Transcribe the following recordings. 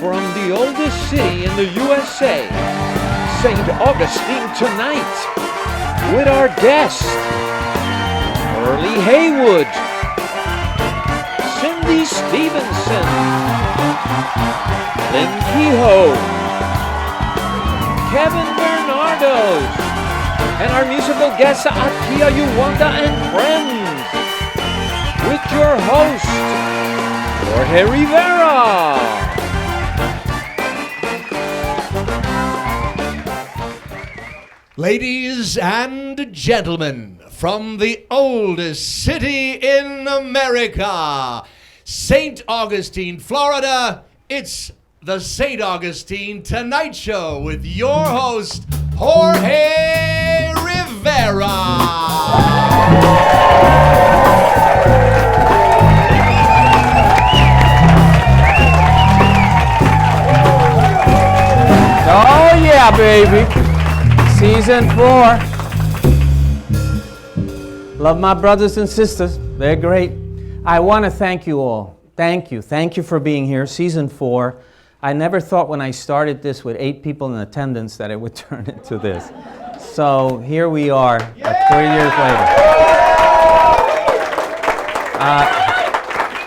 from the oldest city in the USA, St. Augustine tonight, with our guest, Hurley Haywood, Stevenson, Lynn Kehoe, Kevin Bernardo, and our musical guests Akia Yuwanda and friends, with your host, Jorge Rivera. Ladies and gentlemen, from the oldest city in America, St. Augustine, Florida, it's the St. Augustine Tonight Show with your host, Jorge Rivera. Oh yeah, baby. Season 4. Love my brothers and sisters. They're great. I want to thank you all. Thank you. Thank you for being here. Season 4. I never thought when I started this with 8 people in attendance that it would turn into this. So here we are, 3 years later.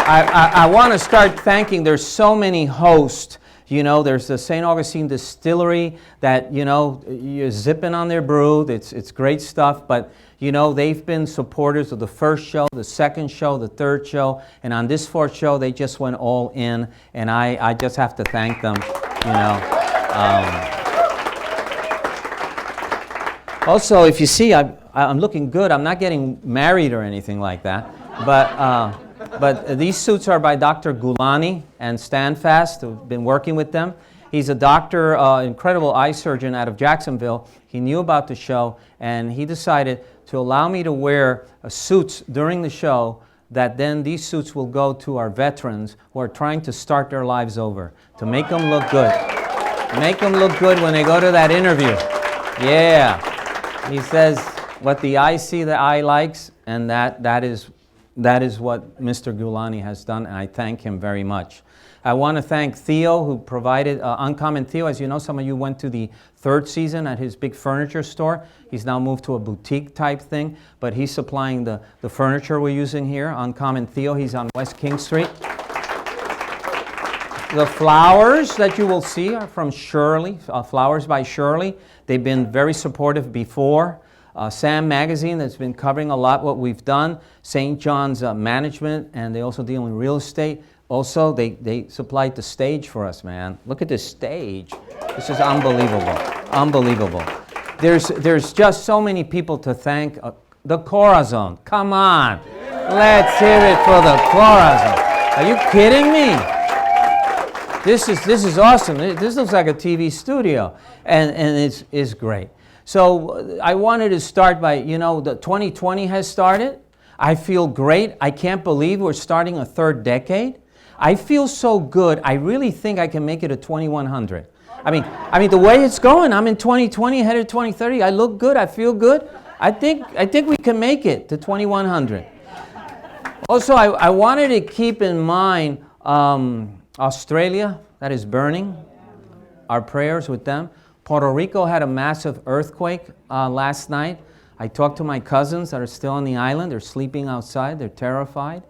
I want to start thanking, there's so many hosts. You know, there's the St. Augustine Distillery that, you know, you're zipping on their brew. It's great stuff, but, you know, they've been supporters of the first show, the second show, the third show, and on this 4th show, they just went all in, and I just have to thank them, you know. Also, if you see, I'm looking good. I'm not getting married or anything like that, but these suits are by Dr. Gulani and Standfast, who've been working with them. He's a doctor, incredible eye surgeon out of Jacksonville. He knew about the show, and he decided to allow me to wear suits during the show, that then these suits will go to our veterans who are trying to start their lives over, to make them look good. Make them look good when they go to that interview. Yeah. He says, what the eye see, the eye likes, and that is what Mr. Gulani has done, and I thank him very much. I want to thank Theo, who provided Uncommon Theo. As you know, some of you went to the 3rd season at his big furniture store. He's now moved to a boutique type thing, but he's supplying the furniture we're using here. Uncommon Theo, he's on West King Street. The flowers that you will see are from Shirley, Flowers by Shirley. They've been very supportive before. Sam Magazine, that's been covering a lot what we've done. St. John's Management, and they also deal in real estate. Also, they supplied the stage for us, man. Look at this stage. This is unbelievable. Unbelievable. There's just so many people to thank. The Corazon. Come on. Let's hear it for the Corazon. Are you kidding me? This is awesome. This looks like a TV studio, and it's great. So I wanted to start by, you know, the 2020 has started. I feel great. I can't believe we're starting a 3rd decade. I feel so good. I really think I can make it to 2100. I mean, the way it's going, I'm in 2020, headed to 2030. I look good. I feel good. I think we can make it to 2100. Also, I wanted to keep in mind Australia, that is burning. Our prayers with them. Puerto Rico had a massive earthquake last night. I talked to my cousins that are still on the island. They're sleeping outside. They're terrified.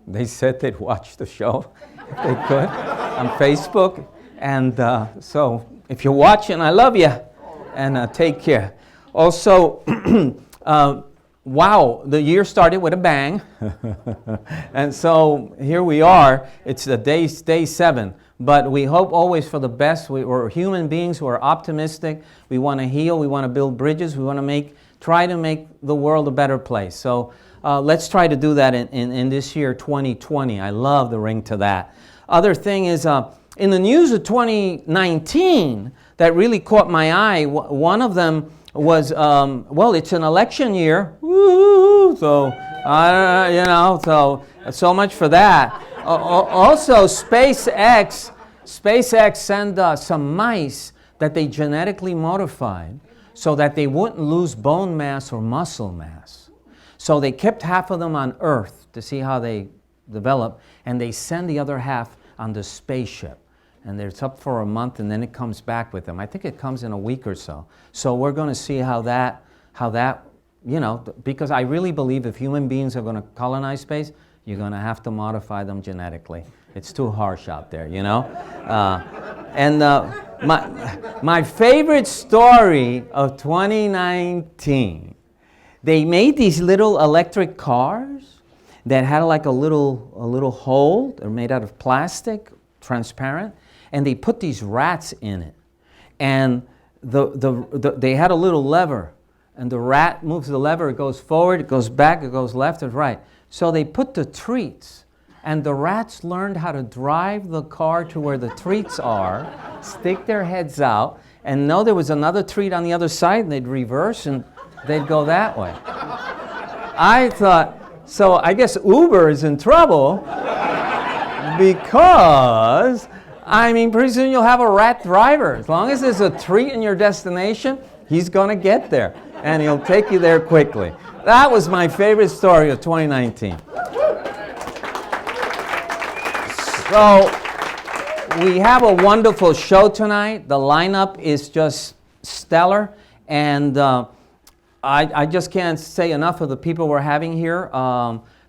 They said they'd watch the show if they could on Facebook. And so if you're watching, I love you. And take care. Also, wow, the year started with a bang. And so here we are. It's day 7. But we hope always for the best. We're human beings who are optimistic. We want to heal. We want to build bridges. We want to try to make the world a better place. So let's try to do that in this year, 2020. I love the ring to that. Other thing is, in the news of 2019 that really caught my eye, one of them was, well, it's an election year. Woo-hoo! So, so much for that. Also, SpaceX sent some mice that they genetically modified so that they wouldn't lose bone mass or muscle mass. So they kept half of them on Earth to see how they develop, and they send the other half on the spaceship. and it's up for a month, and then it comes back with them. I think it comes in a week or so. So we're going to see how that, because I really believe if human beings are going to colonize space, you're going to have to modify them genetically. It's too harsh out there, My favorite story of 2019, they made these little electric cars that had like a little hole. They're made out of plastic, transparent, and they put these rats in it. And they had a little lever, and the rat moves the lever, it goes forward, it goes back, it goes left and right. So they put the treats, and the rats learned how to drive the car to where the treats are, stick their heads out, and know there was another treat on the other side, and they'd reverse and they'd go that way. I thought, so I guess Uber is in trouble because, pretty soon you'll have a rat driver. As long as there's a treat in your destination, he's going to get there, and he'll take you there quickly. That was my favorite story of 2019. So, we have a wonderful show tonight. The lineup is just stellar, and I just can't say enough of the people we're having here.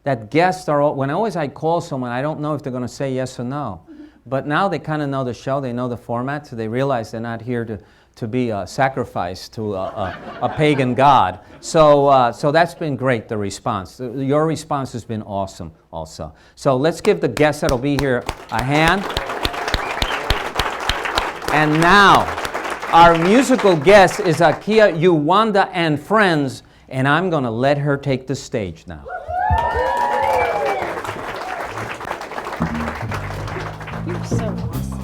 That guests are, when I call someone, I don't know if they're going to say yes or no. But now they kind of know the show, they know the format, so they realize they're not here to be sacrificed to a pagan god. So that's been great, the response. Your response has been awesome also. So let's give the guests that'll be here a hand. And now, our musical guest is Akia Uwanda and Friends, and I'm going to let her take the stage now. You're so awesome.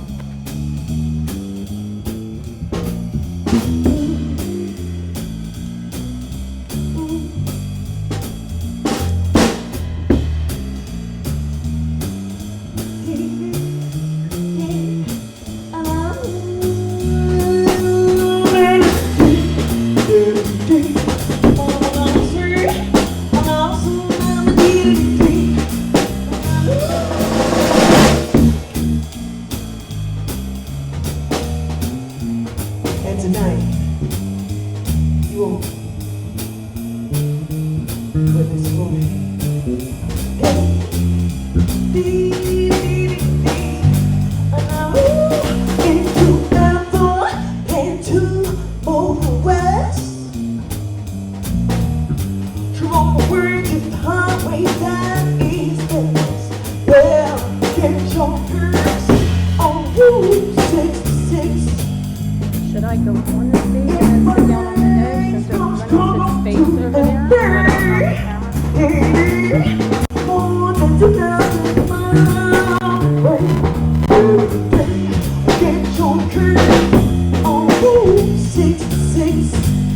Should I go on the stage and sit down on the edge since there's limited space over there? So I don't have the Please,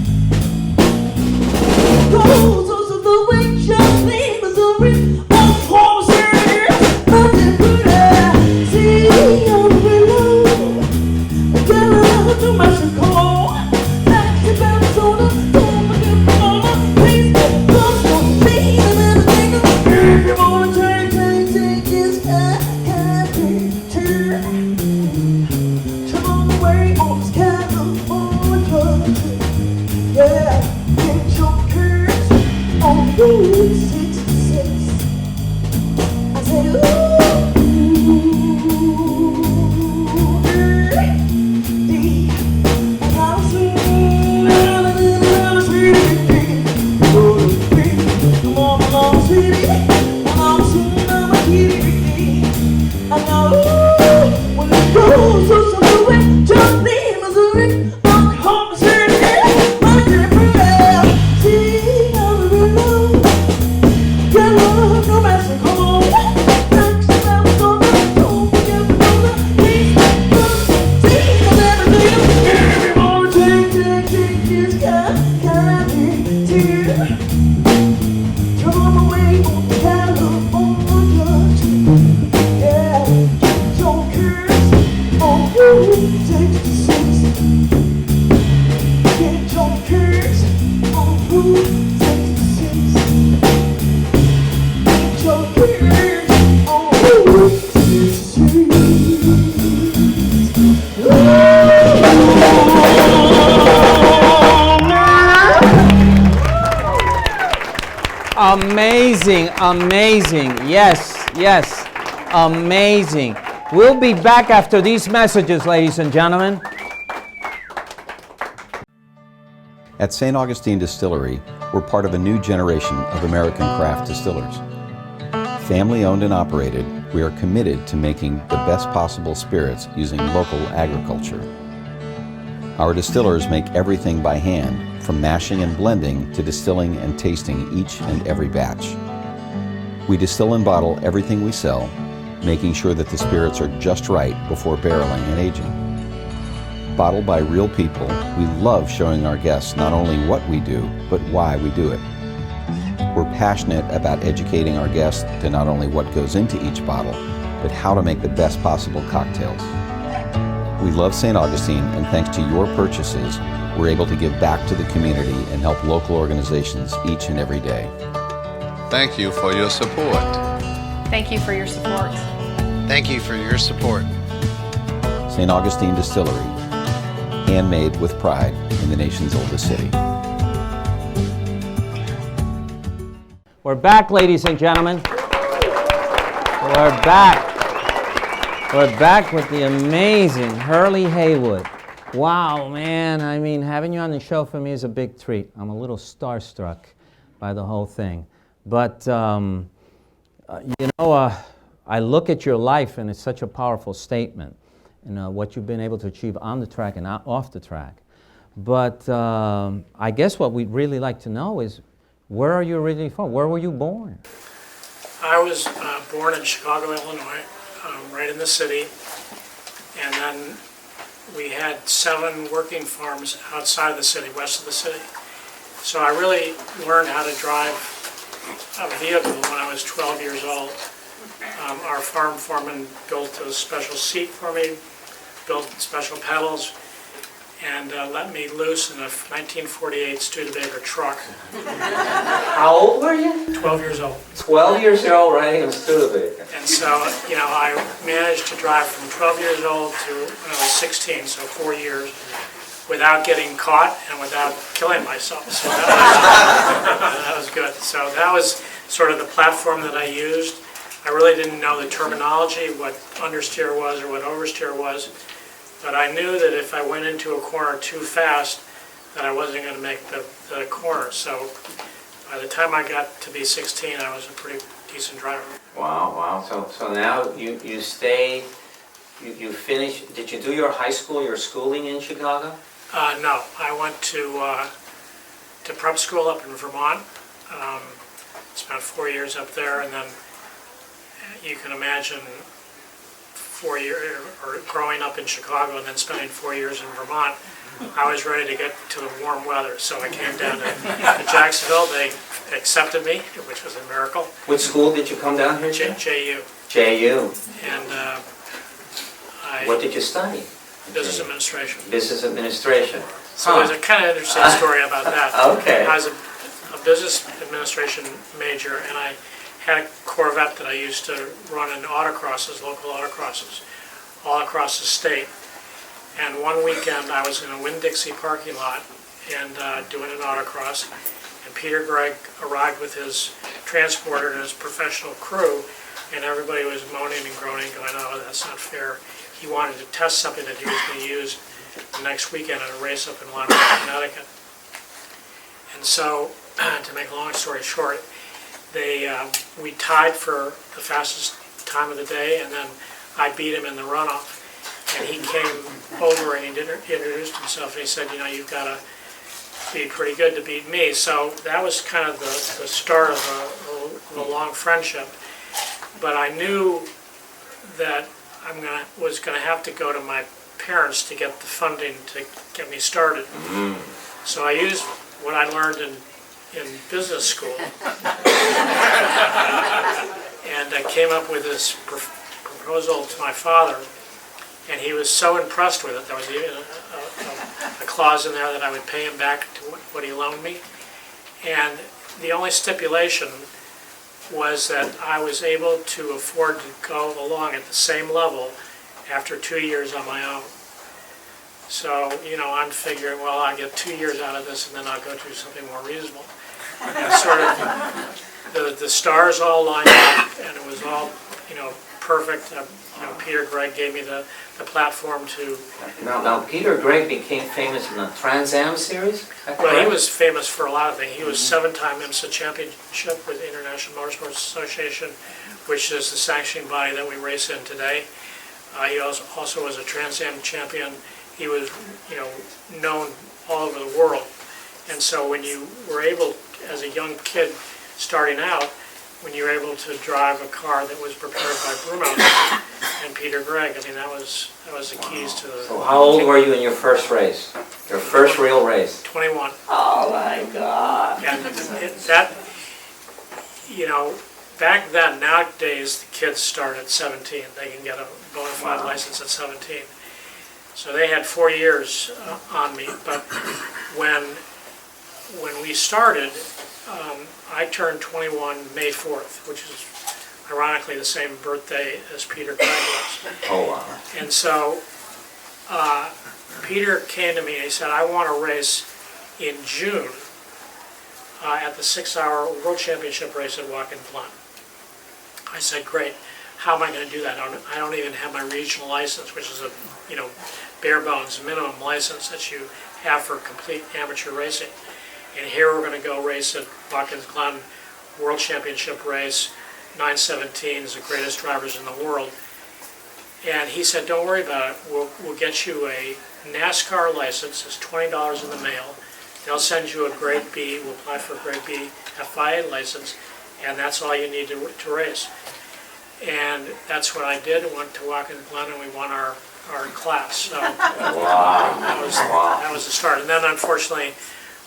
Amazing, amazing. Yes, yes, amazing. We'll be back after these messages, ladies and gentlemen. At St. Augustine Distillery, we're part of a new generation of American craft distillers. Family owned and operated, we are committed to making the best possible spirits using local agriculture. Our distillers make everything by hand, from mashing and blending to distilling and tasting each and every batch. We distill and bottle everything we sell, making sure that the spirits are just right before barreling and aging. Bottled by real people, we love showing our guests not only what we do, but why we do it. We're passionate about educating our guests to not only what goes into each bottle, but how to make the best possible cocktails. We love St. Augustine, and thanks to your purchases, we're able to give back to the community and help local organizations each and every day. Thank you for your support. Thank you for your support. Thank you for your support. St. Augustine Distillery, handmade with pride in the nation's oldest city. We're back, ladies and gentlemen. We're back. We're back with the amazing Hurley Haywood. Wow, man, I mean, having you on the show for me is a big treat. I'm a little starstruck by the whole thing. But, I look at your life, and it's such a powerful statement, what you've been able to achieve on the track and off the track. But I guess what we'd really like to know is, where are you originally from? Where were you born? I was born in Chicago, Illinois, right in the city, and then we had 7 working farms outside of the city, west of the city. So I really learned how to drive a vehicle when I was 12 years old. Our farm foreman built a special seat for me, built special pedals, and let me loose in a 1948 Studebaker truck. How old were you? 12 years old. 12 years old, riding a Studebaker. And so, I managed to drive from 12 years old to when I was 16, so 4 years, without getting caught and without killing myself. So that was good. So that was sort of the platform that I used. I really didn't know the terminology, what understeer was or what oversteer was, but I knew that if I went into a corner too fast, that I wasn't going to make the corner. So by the time I got to be 16, I was a pretty decent driver. Wow. So now you stayed, you finished, did you do your high school, your schooling in Chicago? No, I went to prep school up in Vermont. Spent 4 years up there, and then you can imagine 4 years, or growing up in Chicago and then spending 4 years in Vermont. I was ready to get to the warm weather, so I came down to Jacksonville. They accepted me, which was a miracle. What school did you come down here to? JU. JU. And what did you study? Business administration. Business administration. So there's a kind of interesting story about that. Okay. I was a business administration major, and I had a Corvette that I used to run in autocrosses, local autocrosses, all across the state. And one weekend I was in a Winn-Dixie parking lot and doing an autocross, and Peter Gregg arrived with his transporter and his professional crew, and everybody was moaning and groaning, going, "Oh, that's not fair." He wanted to test something that he was going to use the next weekend at a race up in London, Connecticut. And so, to make a long story short, we tied for the fastest time of the day, and then I beat him in the runoff. And he came over and he introduced himself, and he said, "You've got to be pretty good to beat me." So that was kind of the start of a long friendship. But I knew that was going to have to go to my parents to get the funding to get me started. So I used what I learned in business school, and I came up with this proposal to my father, and he was so impressed with it. There was even a clause in there that I would pay him back to what he loaned me, and the only stipulation was that I was able to afford to go along at the same level after 2 years on my own. So, I'm figuring, well, I'll get 2 years out of this and then I'll go do something more reasonable. sort of the stars all lined up, and it was all, perfect. Peter Gregg gave me the platform to. Now Peter Gregg became famous in the Trans Am series? Well, he was famous for a lot of things. He was 7-time IMSA championship with the International Motorsports Association, which is the sanctioning body that we race in today. He also was a Trans Am champion. He was, known all over the world. And so when you were able, as a young kid starting out, when you were able to drive a car that was prepared by Bruno and Peter Gregg, I mean, that was the keys to the... So how old were you in your first race? Your first real race? 21. Oh my God. And back then, nowadays, the kids start at 17. They can get a bona fide license at 17. So they had 4 years on me, but when we started, I turned 21 May 4th, which is ironically the same birthday as Peter Gregg was. Oh, wow. And so Peter came to me and he said, I want to race in June at the 6-hour World Championship race at Watkins Glen. I said, great. How am I going to do that? I don't even have my regional license, which is a bare bones minimum license that you have for complete amateur racing. And here we're going to go race at Watkins Glen World Championship race. 917 is the greatest drivers in the world. And he said, don't worry about it. We'll get you a NASCAR license. It's $20 in the mail. They'll send you a grade B. We'll apply for a grade B FIA license, and that's all you need to race. And that's what I did. I went to Watkins Glen and we won our class. So that was the start. And then unfortunately,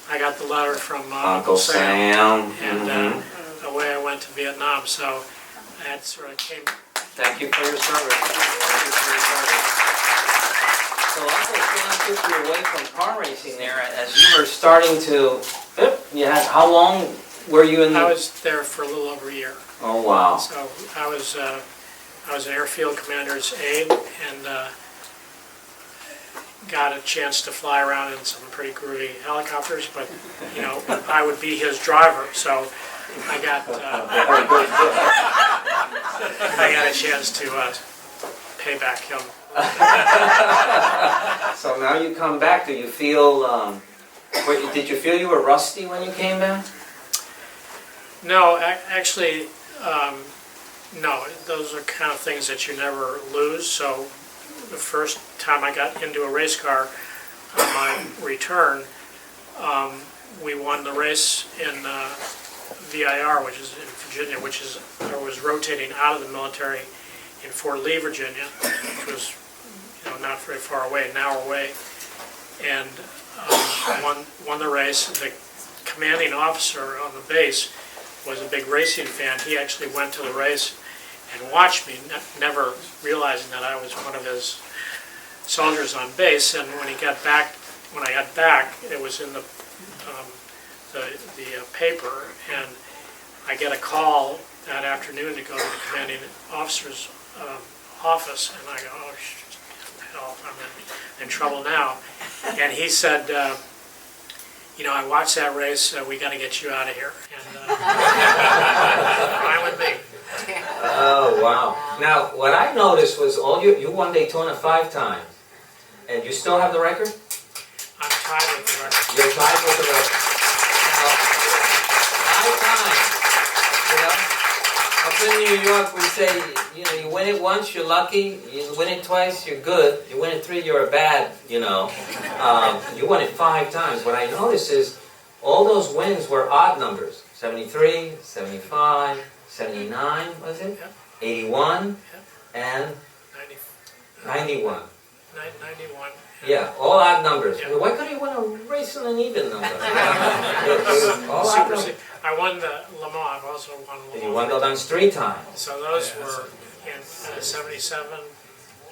I got the letter from Uncle Sam, and away I went to Vietnam. So that sort of came. Thank you for your service. So Uncle Sam took you away from car racing there as you were starting to. How long were you in? I was there for a little over a year. Oh wow! So I was an airfield commander's aide, and got a chance to fly around in some pretty groovy helicopters. But I would be his driver, so I got a chance to pay back him. So now you come back. Do you feel? Did you feel you were rusty when you came back? No, actually, no. Those are kind of things that you never lose. So the first time I got into a race car on my return, we won the race in VIR, which is in Virginia, I was rotating out of the military in Fort Lee, Virginia, which was not very far away, an hour away, and won the race. The commanding officer on the base was a big racing fan. He actually went to the race and watched me, never realizing that I was one of his soldiers on base. And when I got back, it was in the paper, and I get a call that afternoon to go to the commanding officer's office, and I go, oh, hell, I'm in trouble now. And he said, I watched that race, we got to get you out of here. And fine with me. Oh, wow. Now, what I noticed was you won Daytona 5 times, and you still have the record? I'm tied with the record. You're tied with the record. Now, 5 times, up in New York, we say, you win it once, you're lucky. You win it twice, you're good. You win it 3, you're a bad, You won it 5 times. What I noticed is all those wins were odd numbers. 73, 75, 79, was it? Yep. 81, Yep. and 91. 91. 91. Yeah, all odd numbers. Yeah. Why couldn't you win a race in an even number? All odd Super. numbers. I won the Le Mans. I've also won Le Mans. You won the Mans 3 times. So those were in 77.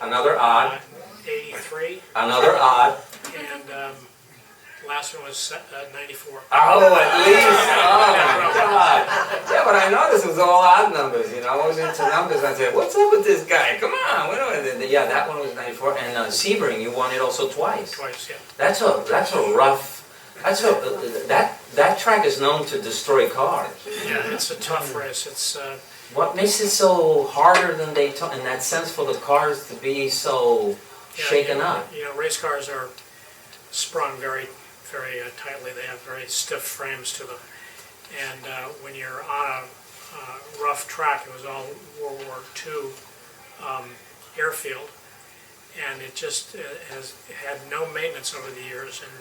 Another odd. 83. Another odd. And last one was 94. Oh, at least. Oh, my God. Yeah, but I noticed it was all odd numbers. I was into numbers. I said, what's up with this guy? Come on. Yeah, that one was 94. And Sebring, you won it also twice. Twice, yeah. That's a rough. That that track is known to destroy cars. Yeah, it's a tough race. It's What makes it so harder than Daytona in that sense for the cars to be so shaken up? Race cars are sprung very, very tightly. They have very stiff frames to them. And when you're on a rough track, it was all World War II airfield, and it just has had no maintenance over the years, and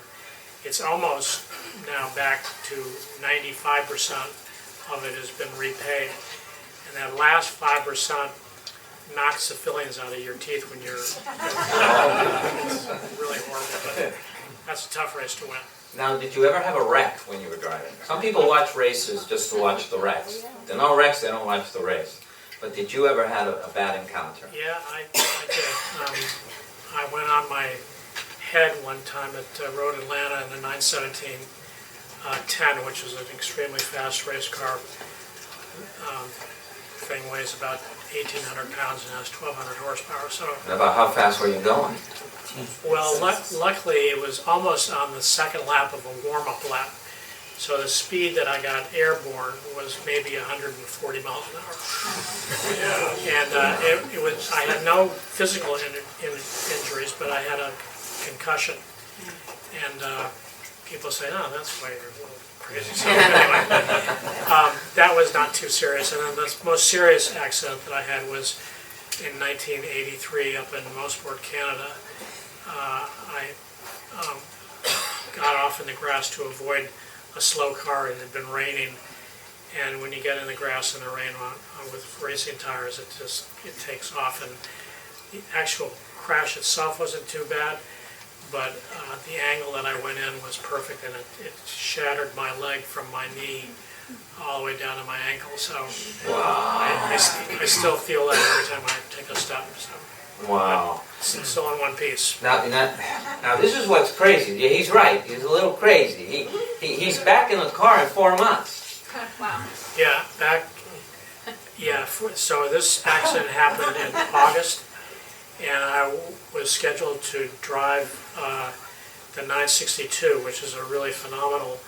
it's almost now back to 95% of it has been repaid. And that last 5% knocks the fillings out of your teeth when you're it's really horrible, but that's a tough race to win. Now, did you ever have a wreck when you were driving? Some people watch races just to watch the wrecks. If there are no wrecks, they don't watch the race. But did you ever have a bad encounter? Yeah, I did. I went on my head one time at Road Atlanta in the 917-10, which was an extremely fast race car. Thing weighs about 1,800 pounds and has 1,200 horsepower. So. And about how fast were you going? Well, luckily it was almost on the second lap of a warm-up lap. So the speed that I got airborne was maybe 140 miles an hour. And it was. I had no physical injuries, but I had a concussion. And people say, "Oh, that's why you're a little crazy." So anyway, that was not too serious. And then the most serious accident that I had was in 1983 up in Mosport, Canada. I got off in the grass to avoid a slow car. It had been raining, and when you get in the grass and the rain with racing tires, it takes off. And the actual crash itself wasn't too bad, but the angle that I went in was perfect, and it shattered my leg from my knee all the way down to my ankle. So I still feel that every time I take a step. So. Wow. It's still in one piece. Now this is what's crazy. Yeah, he's right. He's a little crazy. He's back in the car in 4 months. Wow. Yeah, so this accident happened in August, and I was scheduled to drive the 962, which is a really phenomenal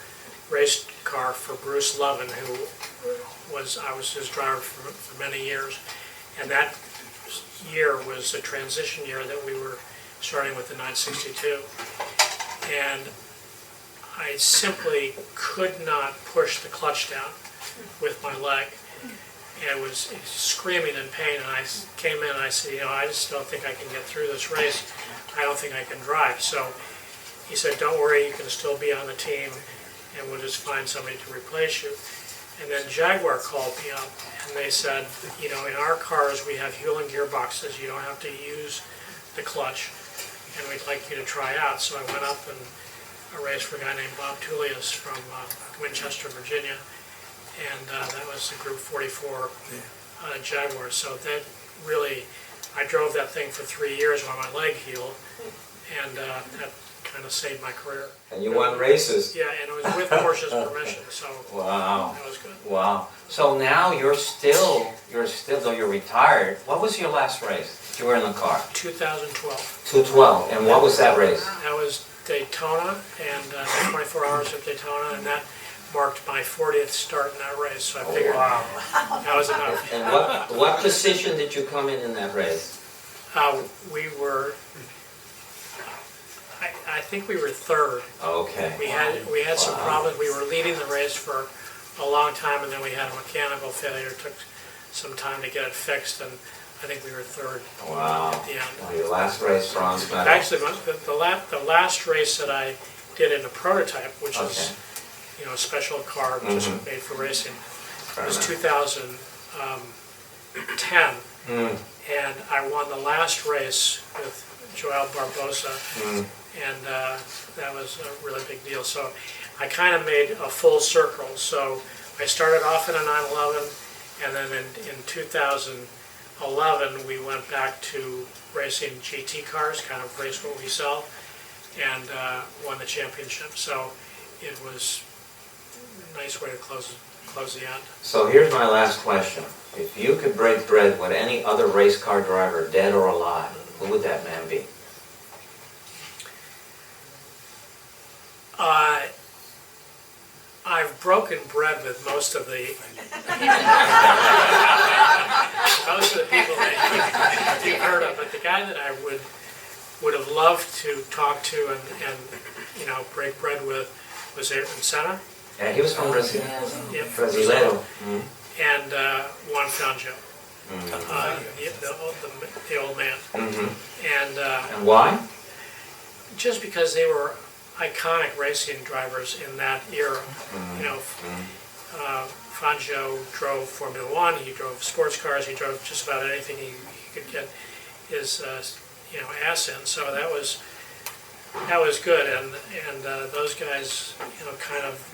race car for Bruce Levin, who I was his driver for many years, and that year was a transition year that we were starting with the 962, and I simply could not push the clutch down with my leg, and was screaming in pain. And I came in and I said, I just don't think I can get through this race. I don't think I can drive. So he said, don't worry, you can still be on the team, and we'll just find somebody to replace you. And then Jaguar called me up, and they said, in our cars we have Hewlett gearboxes. You don't have to use the clutch, and we'd like you to try out. So I went up and I raced for a guy named Bob Tullius from Winchester, Virginia, and that was the Group 44 Jaguar. So that really, I drove that thing for 3 years while my leg healed, and that kind of saved my career. And you won races. Yeah, and it was with Porsche's permission, so wow. That was good. Wow. So now you're still, though you're retired. What was your last race that you were in the car? 2012. 212. And what was that race? That was Daytona, and 24 hours of Daytona, and that marked my 40th start in that race, so I figured that was enough. And what position did you come in that race? We were, I think we were third. Okay. We had some problems. We were leading the race for a long time, and then we had a mechanical failure. It took some time to get it fixed, and I think we were third at the end. Well, your last race, bronze medal. Actually, the last race that I did in a prototype, which is a special car just made for racing, was 2010, and I won the last race with Joel Barbosa, and that was a really big deal. So I kind of made a full circle. So I started off in a 911, and then in 2011 we went back to racing GT cars, kind of race what we sell, and won the championship. So it was a nice way to close the end. So here's my last question. If you could break bread with any other race car driver, dead or alive, who would that man be? broken bread with most of the people that you've heard of, but the guy that I would have loved to talk to and break bread with was Ayrton Senna. Yeah, he was from Brazil. Yeah, Brasileiro. And Juan Fangio, the old man. And why? Just because they were iconic racing drivers in that era. Fangio drove Formula One. He drove sports cars. He drove just about anything he could get his ass in. So that was good. And those guys kind of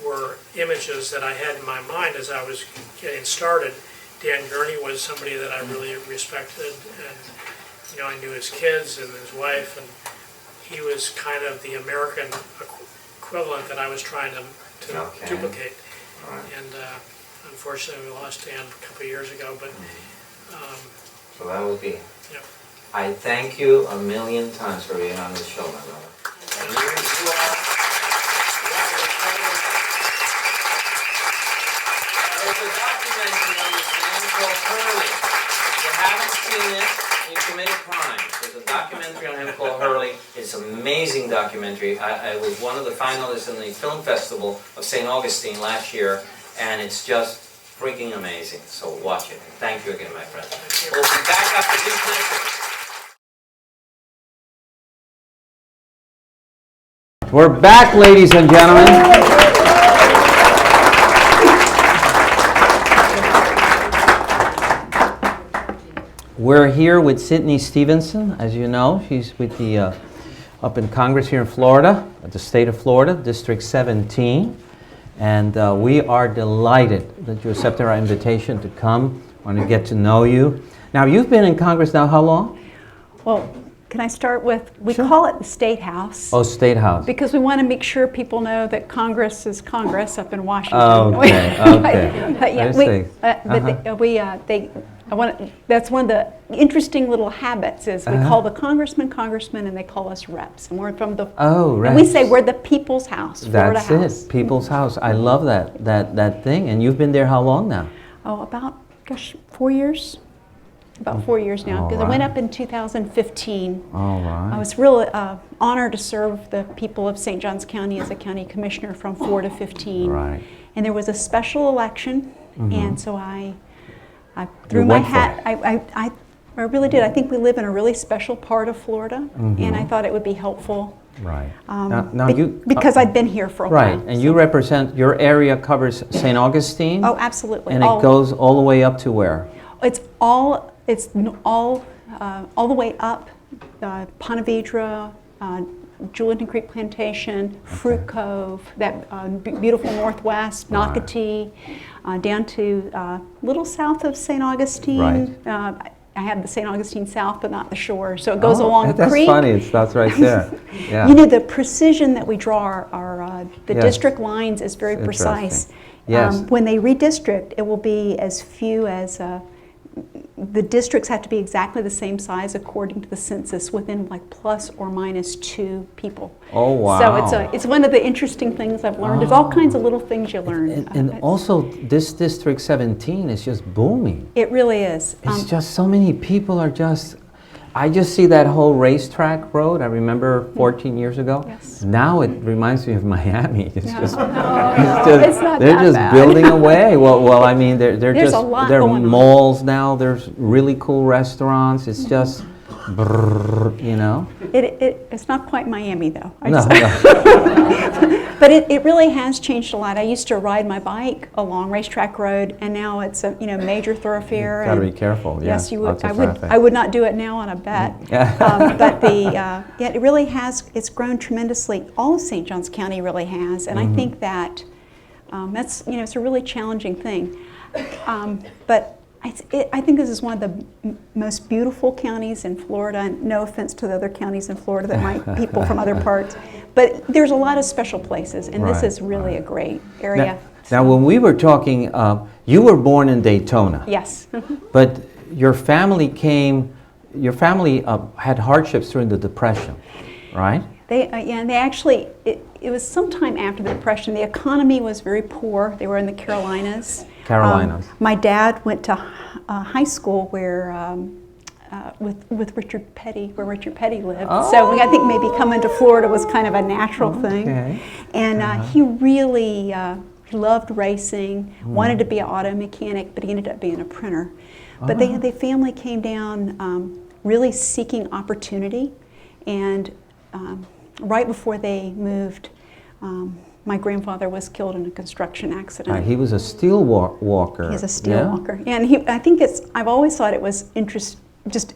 were images that I had in my mind as I was getting started. Dan Gurney was somebody that I really respected, and I knew his kids and his wife, and he was kind of the American equivalent that I was trying to duplicate. Right. And unfortunately, we lost Dan a couple of years ago. But so that would be. Yeah. I thank you a million times for being on this show, my brother. And you are. There's a documentary on this man called Hurley. If you haven't seen it, you committed crime. There's a documentary on him called Hurley. It's an amazing documentary. I was one of the finalists in the film festival of St. Augustine last year, and it's just freaking amazing. So watch it. Thank you again, my friend. We'll be back after these messages. We're back, ladies and gentlemen. We're here with Sydney Stevenson, as you know. She's with the up in Congress here in Florida, at the state of Florida, District 17. And we are delighted that you accepted our invitation to come. Want to get to know you. Now, you've been in Congress now how long? Well, can I start with, we Sure. call it the State House. Oh, State House. Because we want to make sure people know that Congress is Congress up in Washington. Okay, okay. But yeah, I see. that's one of the interesting little habits is we call the congressmen, and they call us reps. And we're from the, and we say we're the people's house, Florida That's House. it, People's House. I love that thing. And you've been there how long now? Oh, about, 4 years. About 4 years now, because I went up in 2015. All right. I was really honored to serve the people of St. Johns County as a county commissioner from 4 to 15. Right. And there was a special election, and so I threw You my went for hat. it. I really did. I think we live in a really special part of Florida, and I thought it would be helpful. Right. Because I'd been here for a while. Right, and you represent, your area covers St. Augustine? Oh, absolutely. And it goes all the way up to where? It's all the way up, Ponte Vedra, Julian Creek Plantation, Fruit Cove, that beautiful northwest, Nocatee, down to a little south of St. Augustine. Right. I have the St. Augustine South, but not the shore. So it goes along the creek. That's funny, it starts right there. Yeah. You know, the precision that we draw the district lines is very precise. Yes. When they redistrict, it will be as few as the districts have to be exactly the same size according to the census, within like plus or minus 2 people. Oh, wow. So it's one of the interesting things I've learned. There's all kinds of little things you learn. And also, this District 17 is just booming. It really is. It's just so many people are just, I just see that whole racetrack road. I remember 14 years ago. Yes. Now it reminds me of Miami. It's just, it's not they're that just bad. building away. Well, I mean, they're There's just, a lot there are going on. malls now. There's really cool restaurants. It's just, brrr, you know. It's not quite Miami though. No. But it really has changed a lot. I used to ride my bike along Racetrack Road, and now it's a major thoroughfare. Got to be careful. Yeah. Yes, you would. Lots of traffic. I would not do it now on a bet. But it really has. It's grown tremendously. All of St. Johns County really has, and I think that that's it's a really challenging thing. But I think this is one of the most beautiful counties in Florida, and no offense to the other counties in Florida that might people from other parts, but there's a lot of special places, and this is really a great area. Now, when we were talking, you were born in Daytona. Yes. But your family had hardships during the Depression, right? and they actually, it was sometime after the Depression. The economy was very poor. They were in the Carolinas. My dad went to high school where with Richard Petty, where Richard Petty lived. Oh. So I think maybe coming to Florida was kind of a natural thing. And he really he loved racing, wanted to be an auto mechanic, but he ended up being a printer. But the family came down really seeking opportunity, and right before they moved, my grandfather was killed in a construction accident. He was a steel walker. He's a steel walker, and I think I've always thought it was just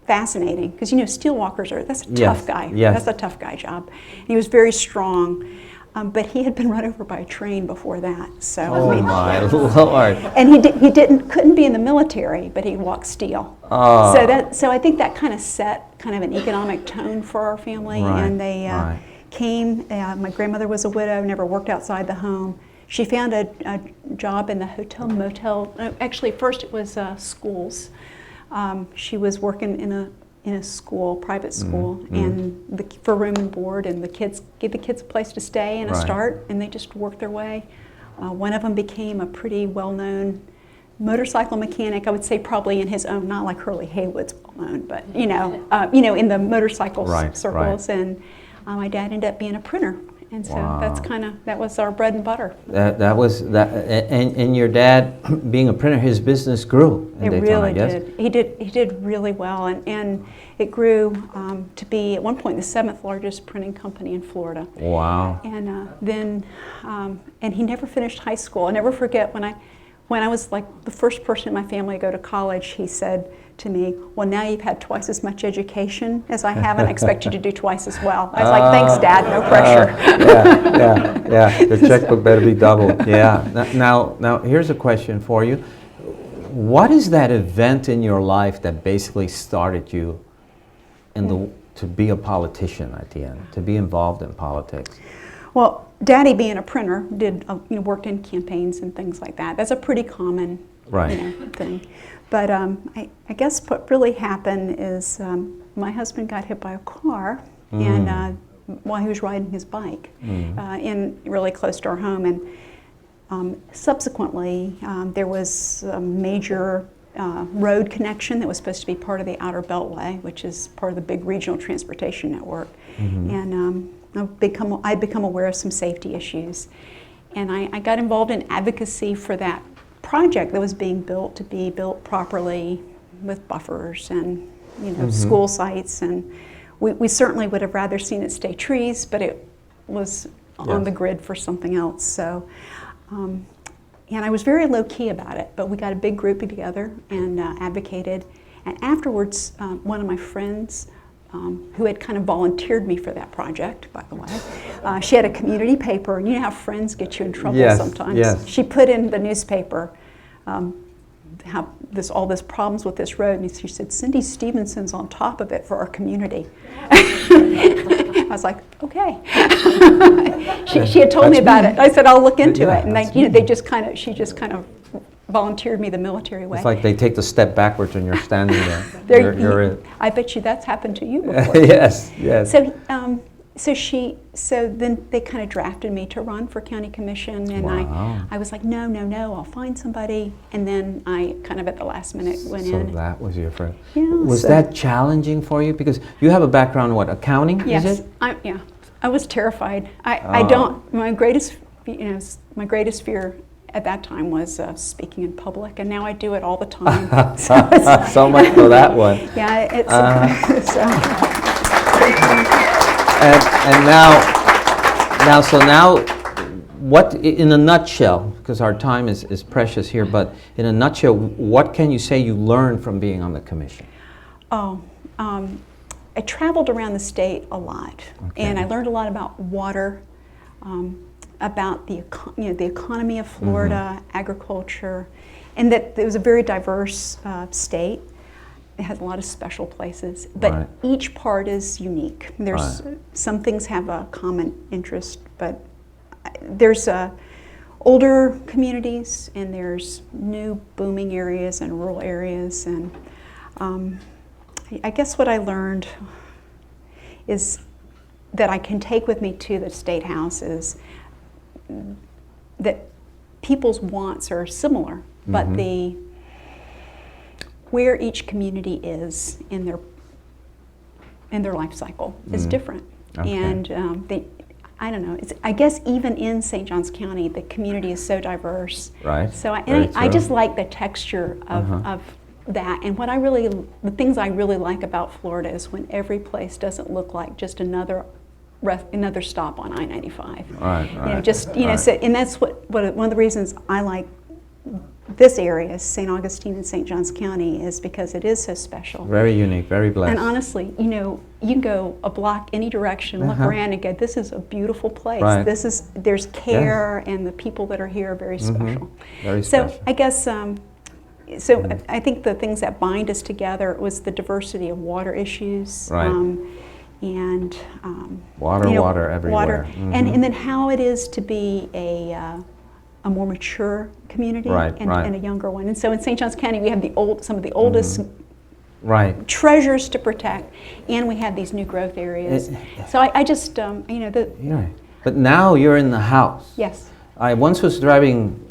fascinating, because steel walkers that's a tough guy. That's a tough guy job. And he was very strong, but he had been run over by a train before that. So my Lord! And he couldn't be in the military, but he walked steel. So I think that kind of set kind of an economic tone for our family, and they came. My grandmother was a widow, never worked outside the home. She found a job in the hotel motel. Actually, first it was schools. She was working in a school, private school, and for room and board, and give the kids a place to stay and a start, and they just worked their way. One of them became a pretty well-known motorcycle mechanic. I would say probably in his own, not like Hurley Haywood's well-known, but in the motorcycle circles. And my dad ended up being a printer, and so that was our bread and butter. That was that, and your dad, being a printer, his business grew in Daytona, really I guess. did. He did really well, and it grew to be at one point the 7th largest printing company in Florida. Wow. And then and he never finished high school. I'll never forget when I was like the first person in my family to go to college, he said to me, "Well, now you've had twice as much education as I have, and I expect you to do twice as well." I was like, "Thanks, Dad, no pressure." Yeah. The checkbook better be doubled. Yeah. Now, here's a question for you. What is that event in your life that basically started you to be a politician at the end, to be involved in politics? Well, Daddy, being a printer, worked in campaigns and things like that. That's a pretty common thing. But I guess what really happened is my husband got hit by a car, and while he was riding his bike, in really close to our home, and subsequently there was a major road connection that was supposed to be part of the Outer Beltway, which is part of the big regional transportation network, and I'd become aware of some safety issues, and I got involved in advocacy for that project that was being built to be built properly with buffers and school sites, and we certainly would have rather seen it stay trees, but it was on the grid for something else. So, and I was very low key about it, but we got a big group together and advocated. And afterwards, one of my friends, who had kind of volunteered me for that project, by the way. She had a community paper, and you know how friends get you in trouble sometimes. Yes. She put in the newspaper how all this problems with this road, and she said, "Cindy Stevenson's on top of it for our community." I was like, okay. She had told me about it. I said, "I'll look into it," and she just kind of volunteered me the military way. It's like they take the step backwards when you're standing there. You're I bet you that's happened to you before. Yes. So then they kind of drafted me to run for county commission, and I was like, no, I'll find somebody, and then I kind of at the last minute went in. So that was your friend. Yeah. Was that challenging for you? Because you have a background in accounting? Yes. Is it? I was terrified. I don't. My greatest fear at that time was speaking in public, and now I do it all the time. So much for that one. Yeah, it's. And now, what, in a nutshell, because our time is precious here, but in a nutshell, what can you say you learned from being on the commission? I traveled around the state a lot, and I learned a lot about water, about the economy of Florida, agriculture, and that it was a very diverse state. It has a lot of special places, but each part is unique. There's some things have a common interest, but there's older communities, and there's new booming areas and rural areas, and I guess what I learned is that I can take with me to the State House is that people's wants are similar, but where each community is in their life cycle is different. Okay. And I don't know. I guess even in St. Johns County, the community is so diverse. Right. So I just like the texture of that. And the things I really like about Florida is when every place doesn't look like just another stop on I-95. Right. So, and that's one of the reasons I like this area, St. Augustine and St. Johns County, is because it is so special. Very unique, very blessed. And honestly, you can go a block any direction, look around and go, this is a beautiful place. Right. There's care, and the people that are here are very special. Very special. So I guess, I think the things that bind us together was the diversity of water issues. Right. And water everywhere. Water. And then how it is to be a more mature community and a younger one. And so in St. Johns County, we have some of the oldest treasures to protect, and we have these new growth areas. So I just, But now you're in the house. Yes. I once was driving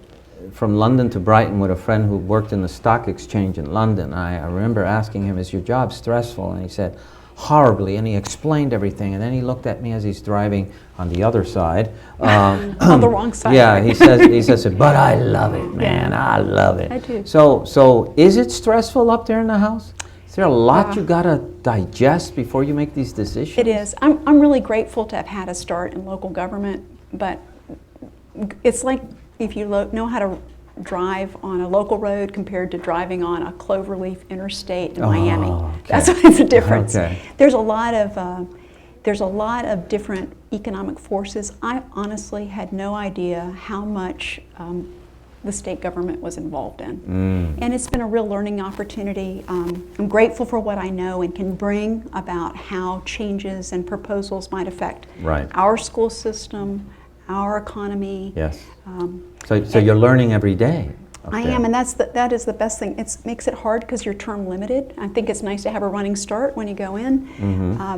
from London to Brighton with a friend who worked in the stock exchange in London. I remember asking him, is your job stressful? And he said, horribly, and he explained everything, and then he looked at me as he's driving on the other side. On the wrong side. Yeah, he says, but I love it, man, I love it. I do. So is it stressful up there in the house? Is there a lot you gotta digest before you make these decisions? It is. I'm really grateful to have had a start in local government, but it's like if you know how to drive on a local road compared to driving on a cloverleaf interstate in Miami. Okay. That's what's the difference. Okay. There's a lot of different economic forces. I honestly had no idea how much the state government was involved in. And it's been a real learning opportunity. I'm grateful for what I know and can bring about how changes and proposals might affect our school system, our economy. Yes. So you're learning every day. I am, and that is the best thing. It makes it hard because you're term limited. I think it's nice to have a running start when you go in,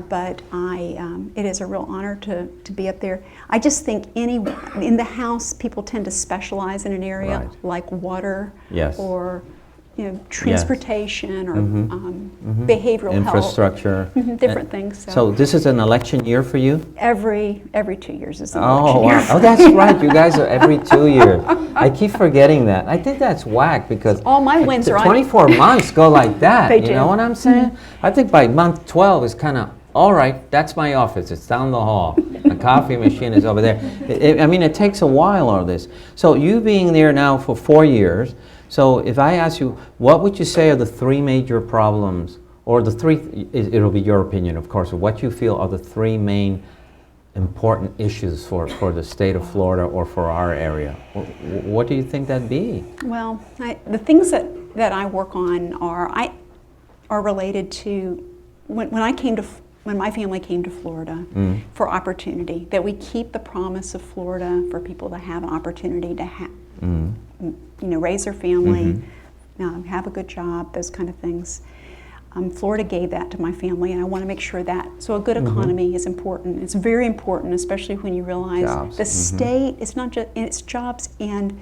but it is a real honor to be up there. I just think in the House, people tend to specialize in an area like water or transportation or behavioral infrastructure, health, different things. So this is an election year for you? Every 2 years is an election year. Oh, that's right. You guys are every 2 years. I keep forgetting that. I think that's whack because all my wins are 24 months go like that. They you do. know what I'm saying? I think by month 12 is kind of, all right, that's my office. It's down the hall. The coffee machine is over there. It takes a while, all this. So you being there now for 4 years, so if I ask you, what would you say are the three major problems, or the three, it'll be your opinion, of course, of what you feel are the three main important issues for the state of Florida or for our area? What do you think that'd be? Well, the things that I work on are related to when my family came to Florida for opportunity, that we keep the promise of Florida for people to have an opportunity to raise their family, have a good job, those kind of things. Florida gave that to my family, and I want to make sure that, so a good economy is important. It's very important, especially when you realize jobs. The state, it's not just, it's jobs, and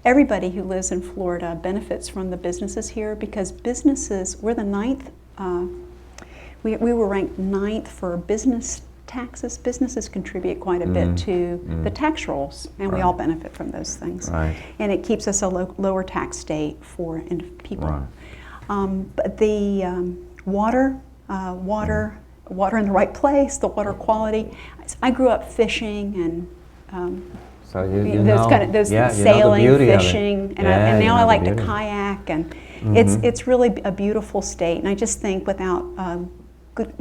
everybody who lives in Florida benefits from the businesses here, because businesses, we're the 9th, we were ranked 9th for business taxes. Businesses contribute quite a bit to the tax rolls, and we all benefit from those things. And it keeps us a lower tax state for people. But the water in the right place, the water quality. I grew up fishing and so those sailing, fishing, and now I like to kayak, and it's really a beautiful state. And I just think without good,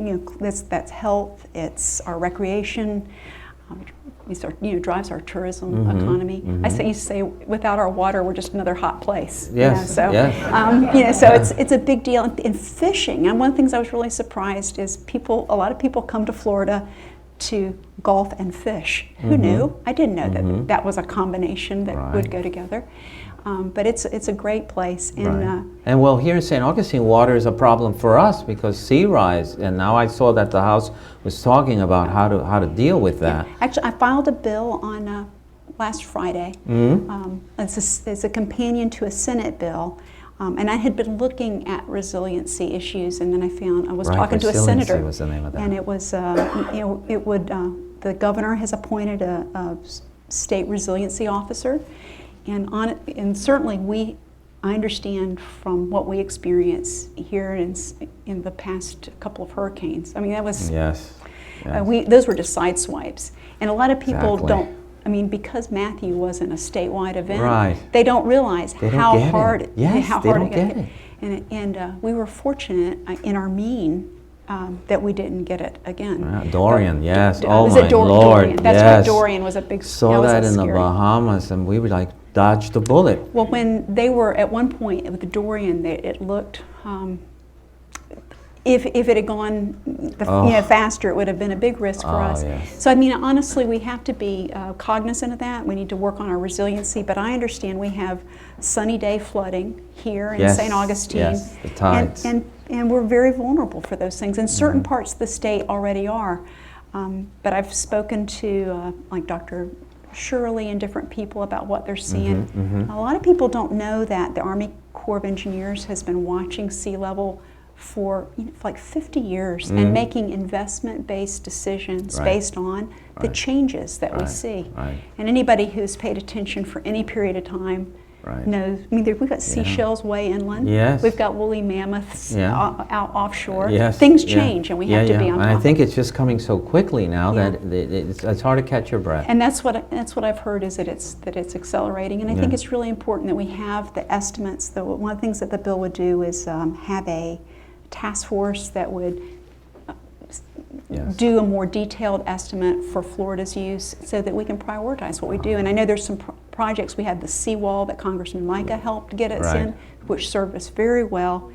that's health. It's our recreation. Drives our tourism economy. I used to say, without our water, we're just another hot place. Yes. So it's a big deal. In fishing, and one of the things I was really surprised is a lot of people come to Florida to golf and fish. Who knew? I didn't know that was a combination that would go together. But it's a great place, and And well, here in St. Augustine, water is a problem for us because sea rise. And now I saw that the House was talking about how to deal with that. Actually, I filed a bill on last Friday. It's a companion to a Senate bill. And I had been looking at resiliency issues, and then I was talking to a senator. Was the name of that. And it was, the governor has appointed a state resiliency officer, and certainly I understand from what we experience here in the past couple of hurricanes. I mean, that was those were just side swipes, and a lot of people don't. I mean, because Matthew wasn't a statewide event, they don't realize how hard it got. And we were fortunate in our mean that we didn't get it again. Dorian, yes. Oh my Lord, Dorian. That's right. Dorian was a big. Saw that in the Bahamas, and we were like dodged the bullet. Well, when they were at one point with the Dorian, it looked. If it had gone faster, it would have been a big risk for us. Yes. So I mean, honestly, we have to be cognizant of that. We need to work on our resiliency. But I understand we have sunny day flooding here in St. Augustine. Yes, the tides. And we're very vulnerable for those things. And certain parts of the state already are. But I've spoken to like Dr. Shirley and different people about what they're seeing. A lot of people don't know that the Army Corps of Engineers has been watching sea level for like 50 years and making investment-based decisions based on the changes that we see. And anybody who's paid attention for any period of time knows. I mean, we've got seashells way inland. We've got woolly mammoths out offshore. Things change, and we have to be on top. And I think it's just coming so quickly now that it's hard to catch your breath. And that's what I've heard is that it's accelerating. And I think it's really important that we have the estimates. One of the things that the bill would do is have a task force that would do a more detailed estimate for Florida's use so that we can prioritize what we do. And I know there's some projects. We had the seawall that Congressman Micah helped get us in, which served us very well.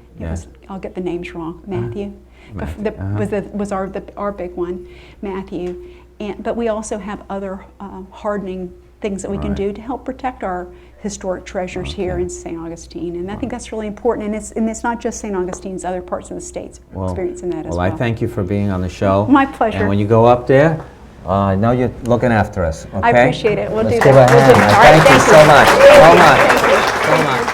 I'll get the names wrong. Matthew. Was our big one, Matthew. But we also have other hardening things that we can do to help protect our historic treasures here in St. Augustine, and I think that's really important. And it's not just St. Augustine's; other parts of the state's experiencing that as well. Well, I thank you for being on the show. My pleasure. And when you go up there, I know you're looking after us. Okay? I appreciate it. We'll Let's do give that. a hand. All right, Thank you so much. So much. So much.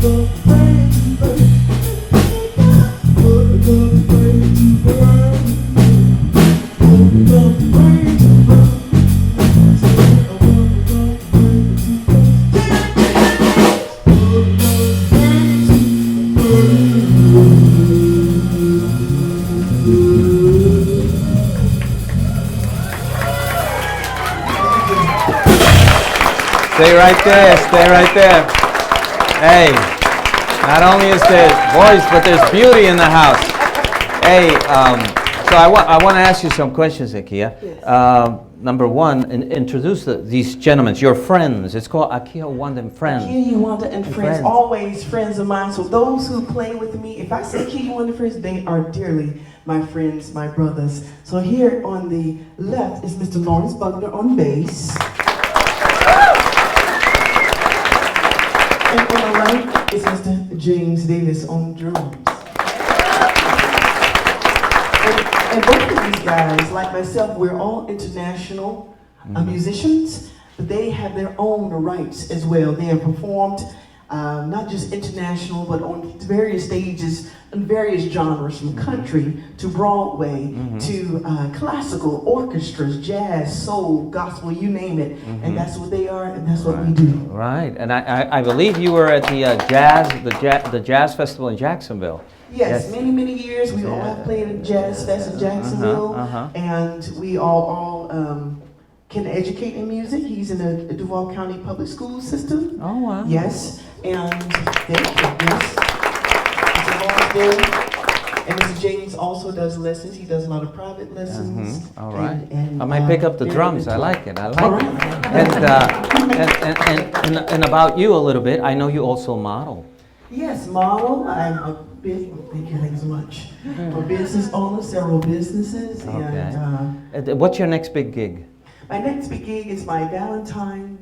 Stay right there, stay right there. Hey, not only is there voice, but there's beauty in the house. Hey, so I want to ask you some questions, Akia. Yes. Number one, introduce these gentlemen, your friends. It's called Akia Wanda and Friends. Akia Wanda and friends, always friends of mine. So those who play with me, if I say Akia Wanda and friends, they are dearly my friends, my brothers. So here on the left is Mr. Lawrence Buckner on bass. And on the right is Mr. James Davis on drums. And both of these guys, like myself, we're all international musicians, but they have their own rights as well. They have performed not just international, but on various stages and various genres, from country to Broadway to classical, orchestras, jazz, soul, gospel, you name it. And that's what they are, and that's what we do. Right, and I believe you were at the Jazz Festival in Jacksonville. Yes, many years. We all have played at Jazz Fest in Jacksonville, and we all can educate in music. He's in the Duval County Public School System. Oh, wow. Yes, and yes, Mr. Lawrence there. And Mr. James also does lessons. He does a lot of private lessons. All right. And, I might pick up the drums. I like it. I like it. And about you a little bit. I know you also model. Yes, model. I'm a business. Thank you so much. I'm a business owner, several businesses. Okay. And what's your next big gig? my next big gig is my Valentine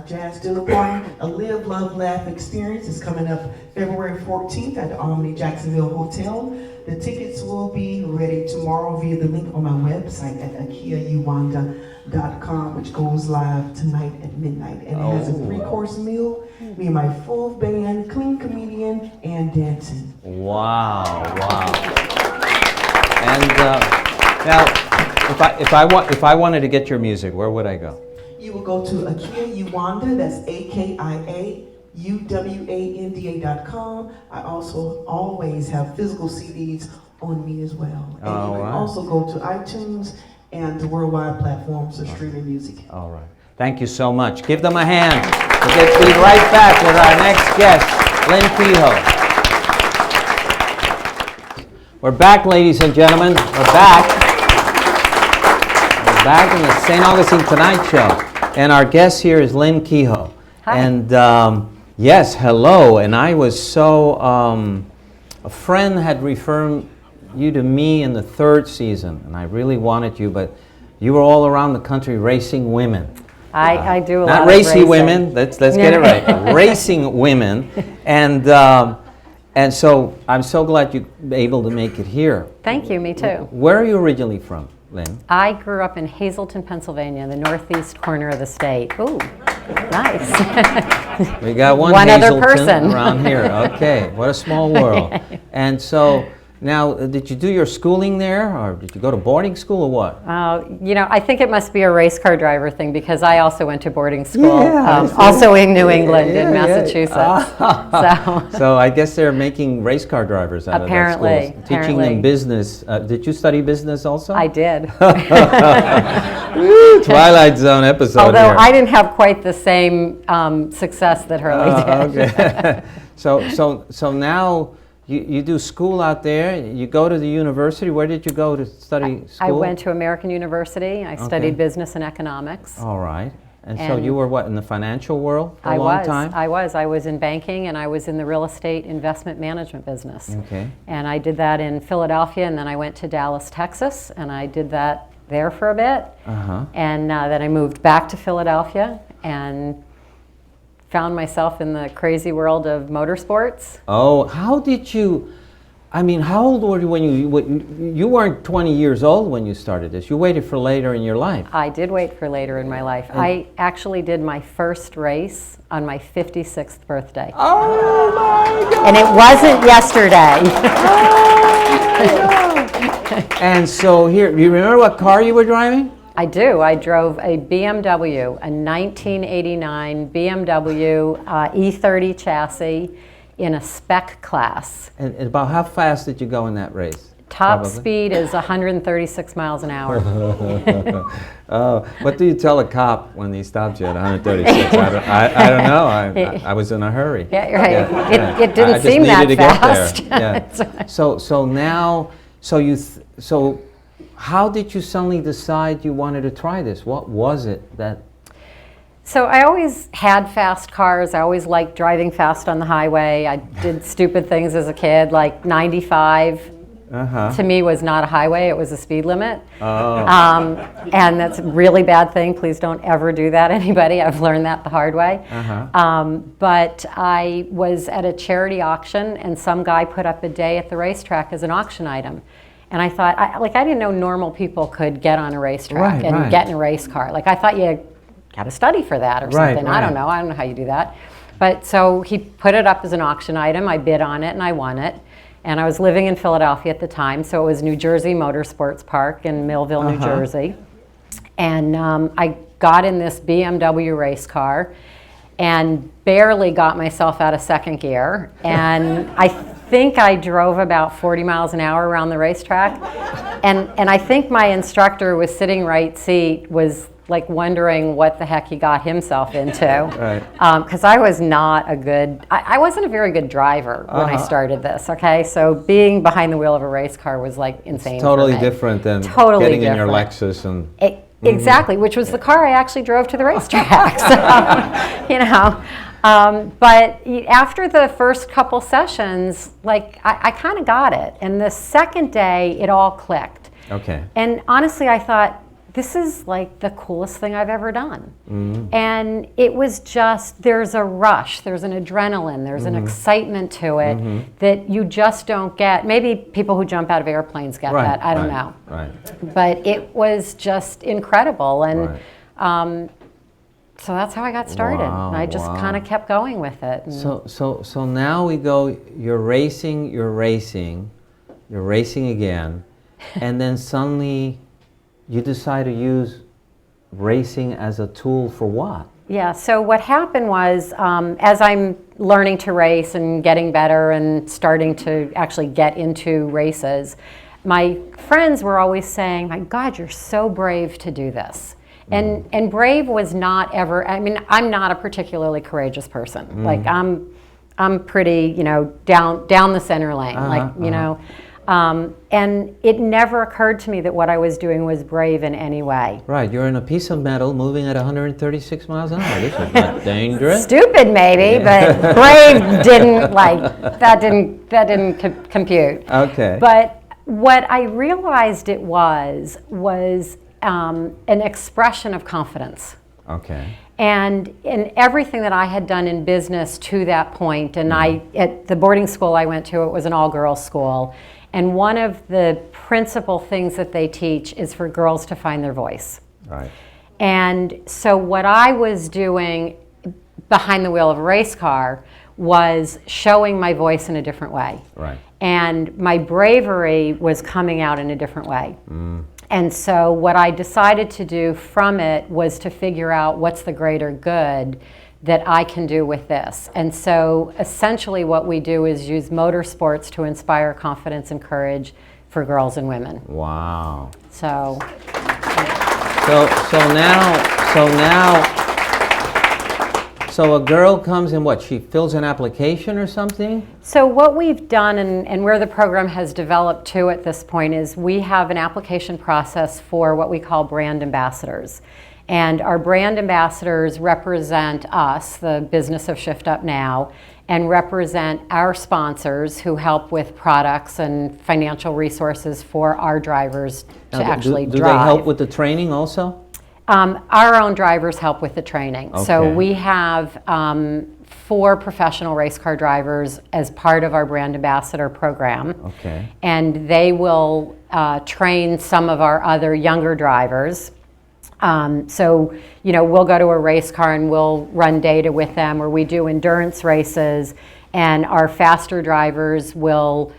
Jazz Dinner Party, a Live, Love, Laugh experience. It's coming up February 14th at the Omni Jacksonville Hotel. The tickets will be ready tomorrow via the link on my website at akiauwanda.com, which goes live tonight at midnight. And it has a 3-course meal, me and my full band, clean comedian, and dancing. Wow, wow. And now, if I wanted to get your music, where would I go? You will go to akiauwanda, that's akiauwanda.com. I also always have physical CDs on me as well. And you can also go to iTunes and the worldwide platforms of streaming music. All right. Thank you so much. Give them a hand. We'll be right back with our next guest, Lynn Kehoe. We're back, ladies and gentlemen. We're back. We're back in the St. Augustine Tonight Show. And our guest here is Lynn Kehoe. Hi. And yes, hello. And I was so, a friend had referred you to me in the 3rd season, and I really wanted you, but you were all around the country racing women. I do a lot Not of racy racing. women, let's get it right. Racing women. And so I'm so glad you were able to make it here. Thank you, me too. Where are you originally from, Lynn? I grew up in Hazleton, Pennsylvania, the northeast corner of the state. Ooh, nice. We got one other Hazleton person around here. Okay, what a small world. And so now, did you do your schooling there, or did you go to boarding school, or what? You know, I think it must be a race car driver thing, because I also went to boarding school, Yeah, also in New England, in yeah. Massachusetts. So I guess they're making race car drivers out Apparently, of that school, teaching apparently. them business. Did you study business also? I did. Woo, Twilight Zone episode. Although here. I didn't have quite the same success that Hurley did. Okay. So now you do school out there. You go to the university. Where did you go to study school? I went to American University. I studied business and economics. All right. And so you were what, in the financial world for a long time? I was in banking, and I was in the real estate investment management business. Okay. And I did that in Philadelphia, and then I went to Dallas, Texas, and I did that there for a bit. And then I moved back to Philadelphia and found myself in the crazy world of motorsports. Oh, how did you, I mean, how old were you when you weren't 20 years old when you started this? You waited for later in your life. I did wait for later in my life. I actually did my first race on my 56th birthday. Oh my God! And it wasn't yesterday. And so here, you remember what car you were driving? I do. I drove a BMW, a 1989 BMW E30 chassis in a spec class. And about how fast did you go in that race? Top Probably. speed is 136 miles an hour. Oh, what do you tell a cop when he stops you at 136? I don't know. I was in a hurry. Yeah, you're right. Yeah. It didn't seem that fast. Yeah. So now, so how did you suddenly decide you wanted to try this? What was it that? So I always had fast cars. I always liked driving fast on the highway. I did stupid things as a kid, like 95 to me was not a highway, it was a speed limit. And that's a really bad thing. Please don't ever do that, anybody. I've learned that the hard way. But I was at a charity auction and some guy put up a day at the racetrack as an auction item. And I thought, I didn't know normal people could get on a racetrack and get in a race car. Like I thought you got to study for that or something. I don't know how you do that. But so he put it up as an auction item. I bid on it and I won it. And I was living in Philadelphia at the time, so it was New Jersey Motorsports Park in Millville, New Jersey. And I got in this BMW race car and barely got myself out of second gear. And I think I drove about 40 miles an hour around the racetrack. And I think my instructor was sitting right seat, was like wondering what the heck he got himself into. Because I was not a good, I wasn't a very good driver when I started this, okay? So being behind the wheel of a race car was like insane. It's totally for me. different than Totally getting in your different. Lexus and... Exactly, which was the car I actually drove to the racetrack. So, you know. But after the first couple sessions, like I kind of got it. And the second day, it all clicked. Okay. And honestly, I thought, this is like the coolest thing I've ever done. And it was just, there's a rush, there's an adrenaline, there's an excitement to it that you just don't get. Maybe people who jump out of airplanes get that, I don't know. But it was just incredible. And so that's how I got started. And I just kind of kept going with it. And so now we go, you're racing again, and then suddenly you decide to use racing as a tool for what? Yeah, so what happened was, as I'm learning to race and getting better and starting to actually get into races, my friends were always saying, my God, you're so brave to do this. And brave was not ever, I mean, I'm not a particularly courageous person. Like I'm pretty, you know, down the center lane, you know. And it never occurred to me that what I was doing was brave in any way. Right, you're in a piece of metal moving at 136 miles an hour. This is not dangerous. Stupid maybe, but brave didn't that didn't compute. Okay. But what I realized it was an expression of confidence. Okay. And in everything that I had done in business to that point, and at the boarding school I went to, it was an all-girls school. And one of the principal things that they teach is for girls to find their voice. Right. And so what I was doing behind the wheel of a race car was showing my voice in a different way. Right. And my bravery was coming out in a different way. And so what I decided to do from it was to figure out what's the greater good that I can do with this. And so essentially what we do is use motorsports to inspire confidence and courage for girls and women. Wow. So a girl comes and what, she fills an application or something? So what we've done and where the program has developed to at this point is we have an application process for what we call brand ambassadors. And our brand ambassadors represent us, the business of Shift Up Now, and represent our sponsors who help with products and financial resources for our drivers to actually do drive. Do they help with the training also? Our own drivers help with the training. Okay. So we have 4 professional race car drivers as part of our brand ambassador program. Okay. And they will train some of our other younger drivers. So, you know, we'll go to a race car and we'll run data with them, or we do endurance races, and our faster drivers will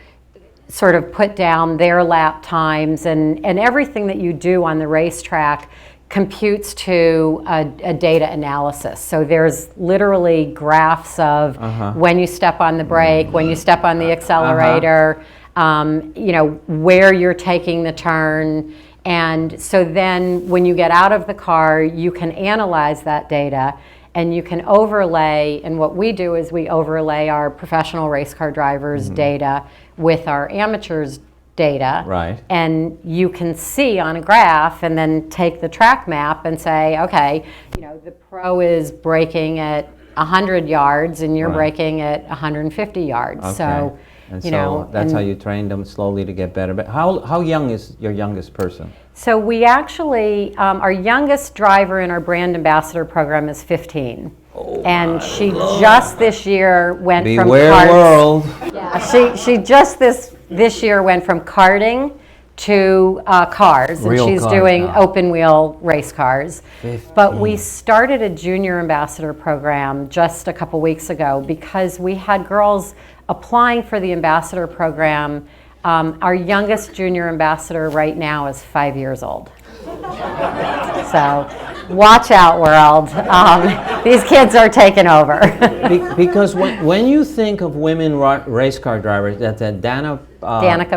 sort of put down their lap times, and everything that you do on the racetrack computes to a data analysis. So there's literally graphs of when you step on the brake, when you step on the accelerator, you know, where you're taking the turn. And so then when you get out of the car, you can analyze that data and you can overlay, and what we do is we overlay our professional race car drivers' data with our amateurs' data. Right. And you can see on a graph and then take the track map and say, okay, you know, the pro is braking at 100 yards and you're braking at 150 yards. Okay. So, and you so know, that's how you train them slowly to get better. But how young is your youngest person? So we actually, our youngest driver in our brand ambassador program is 15. Oh, and she just this year went from Beware karts. world. Yeah, she just this year went from karting to cars, and Real she's cars doing now. open wheel race cars. 15. But we started a junior ambassador program just a couple weeks ago because we had girls applying for the ambassador program. Our youngest junior ambassador right now is 5 years old. So watch out, world. These kids are taking over. Because when you think of women race car drivers, that's Danica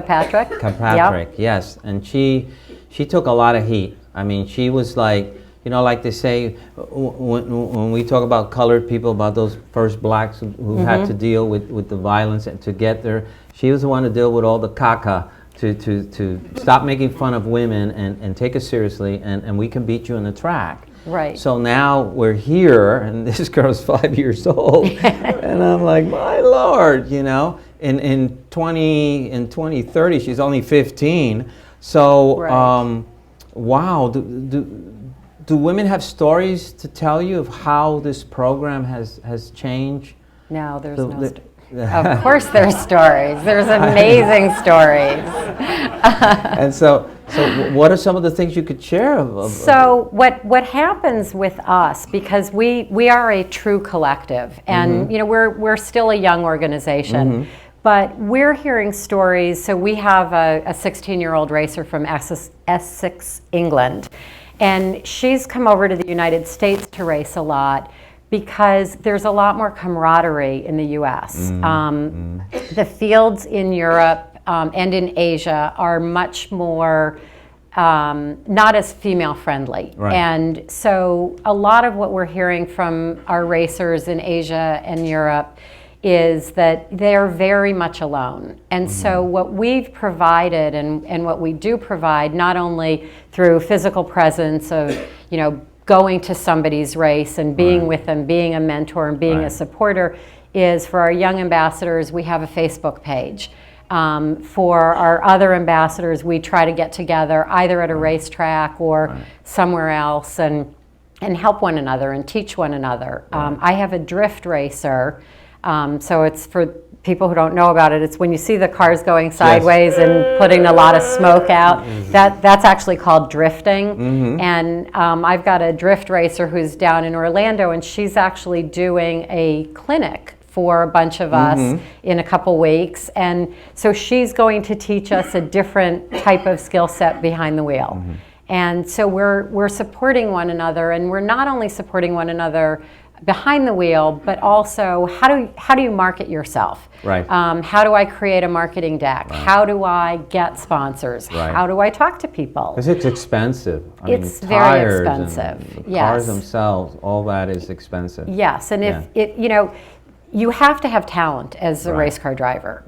Patrick. Patrick, yes. And she took a lot of heat. I mean, she was like, you know, like they say, when we talk about colored people, about those first blacks who had to deal with the violence and to get there, she was the one to deal with all the caca to stop making fun of women and take us seriously, and we can beat you in the track. Right. So now we're here, and this girl's 5 years old, and I'm like, my Lord, you know. In 2030, she's only 15. So, wow. Do women have stories to tell you of how this program has changed? No, there's no story. Of course there's stories. There's amazing stories. And so what are some of the things you could share? So what happens with us, because we are a true collective, and you know, we're still a young organization, but we're hearing stories. So we have a 16-year-old racer from Essex, England, and she's come over to the United States to race a lot because there's a lot more camaraderie in the U.S. The fields in Europe and in Asia are much more not as female friendly. Right. And so a lot of what we're hearing from our racers in Asia and Europe is that they're very much alone. And so what we've provided and what we do provide, not only through physical presence of, you know, going to somebody's race and being with them, being a mentor and being a supporter, is for our young ambassadors, we have a Facebook page. For our other ambassadors, we try to get together either at a racetrack or somewhere else and help one another and teach one another. I have a drift racer, so it's for people who don't know about it. It's when you see the cars going sideways and putting a lot of smoke out. That's actually called drifting. And I've got a drift racer who's down in Orlando, and she's actually doing a clinic for a bunch of us in a couple weeks. And so she's going to teach us a different type of skill set behind the wheel. And so we're supporting one another, and we're not only supporting one another behind the wheel, but also how do you market yourself? Right. How do I create a marketing deck? How do I get sponsors? How do I talk to people? Because it's expensive. I mean, It's very tires expensive. and the cars themselves, all that is expensive. Yes, and if it, you know, you have to have talent as a race car driver.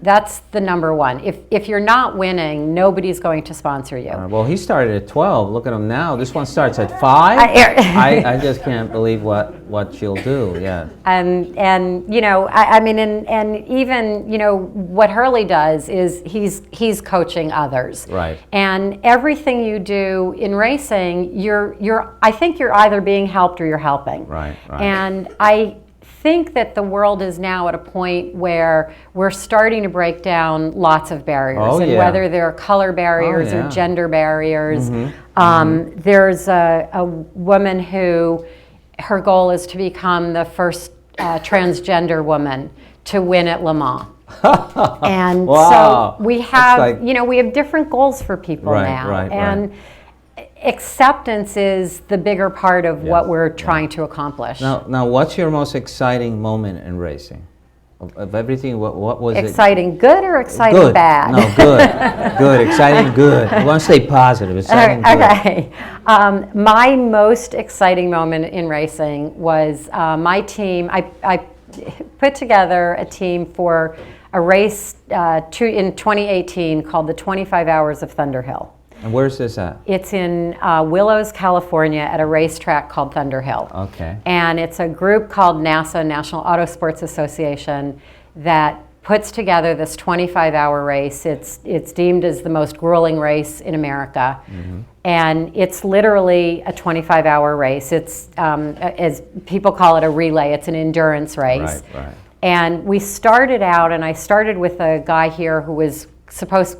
That's the number one. If you're not winning, nobody's going to sponsor you. Well, he started at 12. Look at him now. This one starts at 5. I just can't believe what she'll do. Yeah. And you know, I mean, and even, you know, what Hurley does is he's coaching others. Right. And everything you do in racing, I think you're either being helped or you're helping. Right. And I think that the world is now at a point where we're starting to break down lots of barriers, and whether they're color barriers or gender barriers. There's a woman who, her goal is to become the first transgender woman to win at Le Mans. And so we have, we have different goals for people now. And acceptance is the bigger part of what we're trying to accomplish. Now, what's your most exciting moment in racing? Of everything, what was exciting good or exciting good. Bad? No, good. Good, exciting good. I want to stay positive, exciting good. Okay. My most exciting moment in racing was my team. I put together a team for a race in 2018 called the 25 Hours of Thunder Hill. And where's this at? It's in Willows, California, at a racetrack called Thunder Hill. Okay. And it's a group called NASA, National Auto Sports Association, that puts together this 25-hour race. It's deemed as the most grueling race in America. And it's literally a 25-hour race. It's, as people call it, a relay. It's an endurance race. Right. And we started out, and I started with a guy here who was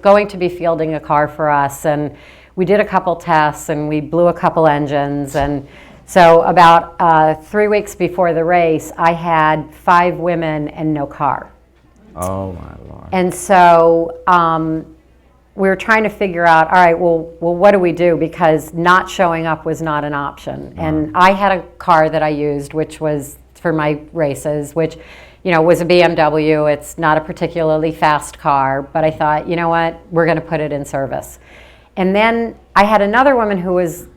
going to be fielding a car for us, and we did a couple tests and we blew a couple engines, and so about 3 weeks before the race I had 5 women and no car. Oh my Lord. And so we were trying to figure out, all right, well what do we do, because not showing up was not an option. And I had a car that I used, which was for my races, which was a BMW. It's not a particularly fast car, but I thought, you know what, we're going to put it in service. And then I had another woman who was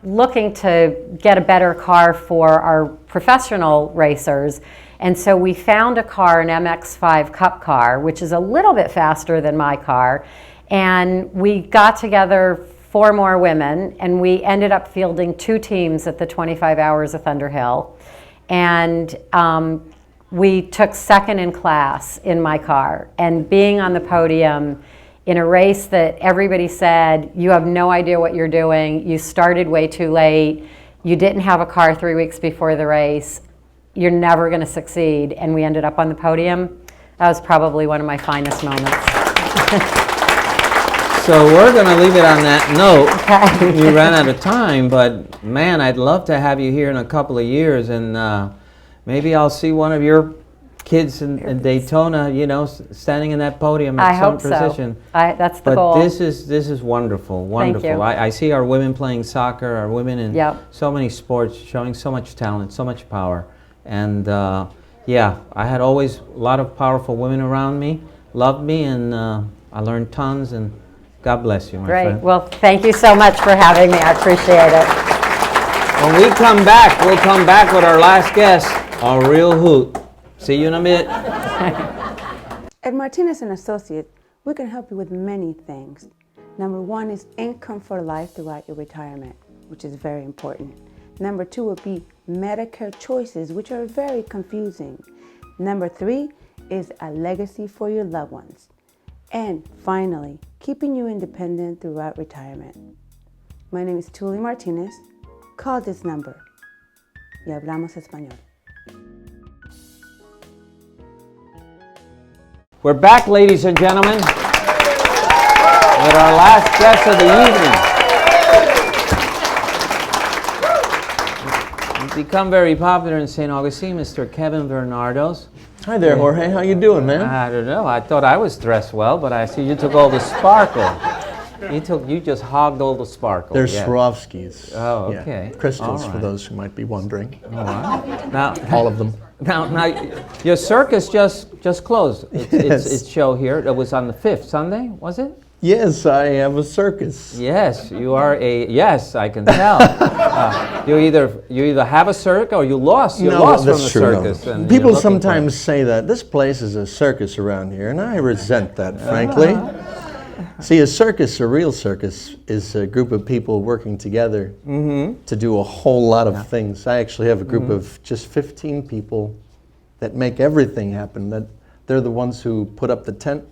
looking to get a better car for our professional racers, and so we found a car, an MX-5 Cup car, which is a little bit faster than my car, and we got together 4 more women, and we ended up fielding 2 teams at the 25 Hours of Thunder Hill, and we took second in class in my car. And being on the podium in a race that everybody said, you have no idea what you're doing, you started way too late, you didn't have a car 3 weeks before the race, you're never going to succeed, and we ended up on the podium. That was probably one of my finest moments. So we're going to leave it on that note. Okay. We ran out of time, but man, I'd love to have you here in a couple of years, and maybe I'll see one of your kids in Daytona, standing in that podium at some position. That's the goal. But this is wonderful, wonderful. Thank you. I see our women playing soccer, our women in so many sports, showing so much talent, so much power. And I had always a lot of powerful women around me, loved me, and I learned tons, and God bless you, my friend. Great. Well, thank you so much for having me. I appreciate it. When we come back, we'll come back with our last guest, a real hoot. See you in a bit. At Martinez & Associates, we can help you with many things. Number 1 is income for life throughout your retirement, which is very important. Number 2 would be Medicare choices, which are very confusing. Number 3 is a legacy for your loved ones. And finally, keeping you independent throughout retirement. My name is Tuly Martinez. Call this number. Y hablamos español. We're back, ladies and gentlemen, with our last guest of the evening. He's become very popular in St. Augustine, Mr. Kevin Bernardo. Hi there, Jorge. How you doing, man? I don't know. I thought I was dressed well, but I see you took all the sparkle. You just hogged all the sparkle. They're Swarovskis. Oh, okay. Yeah. Crystals, for those who might be wondering. All right. Now, all of them. Now, your circus just closed. Its show here. It was on the 5th, Sunday, was it? Yes, I have a circus. Yes, you are a. Yes, I can tell. You either have a circus or you lost. You lost from the circus. No. People sometimes say that this place is a circus around here, and I resent that, frankly. See, a circus, a real circus, is a group of people working together to do a whole lot of things. I actually have a group of just 15 people that make everything happen. That they're the ones who put up the tent.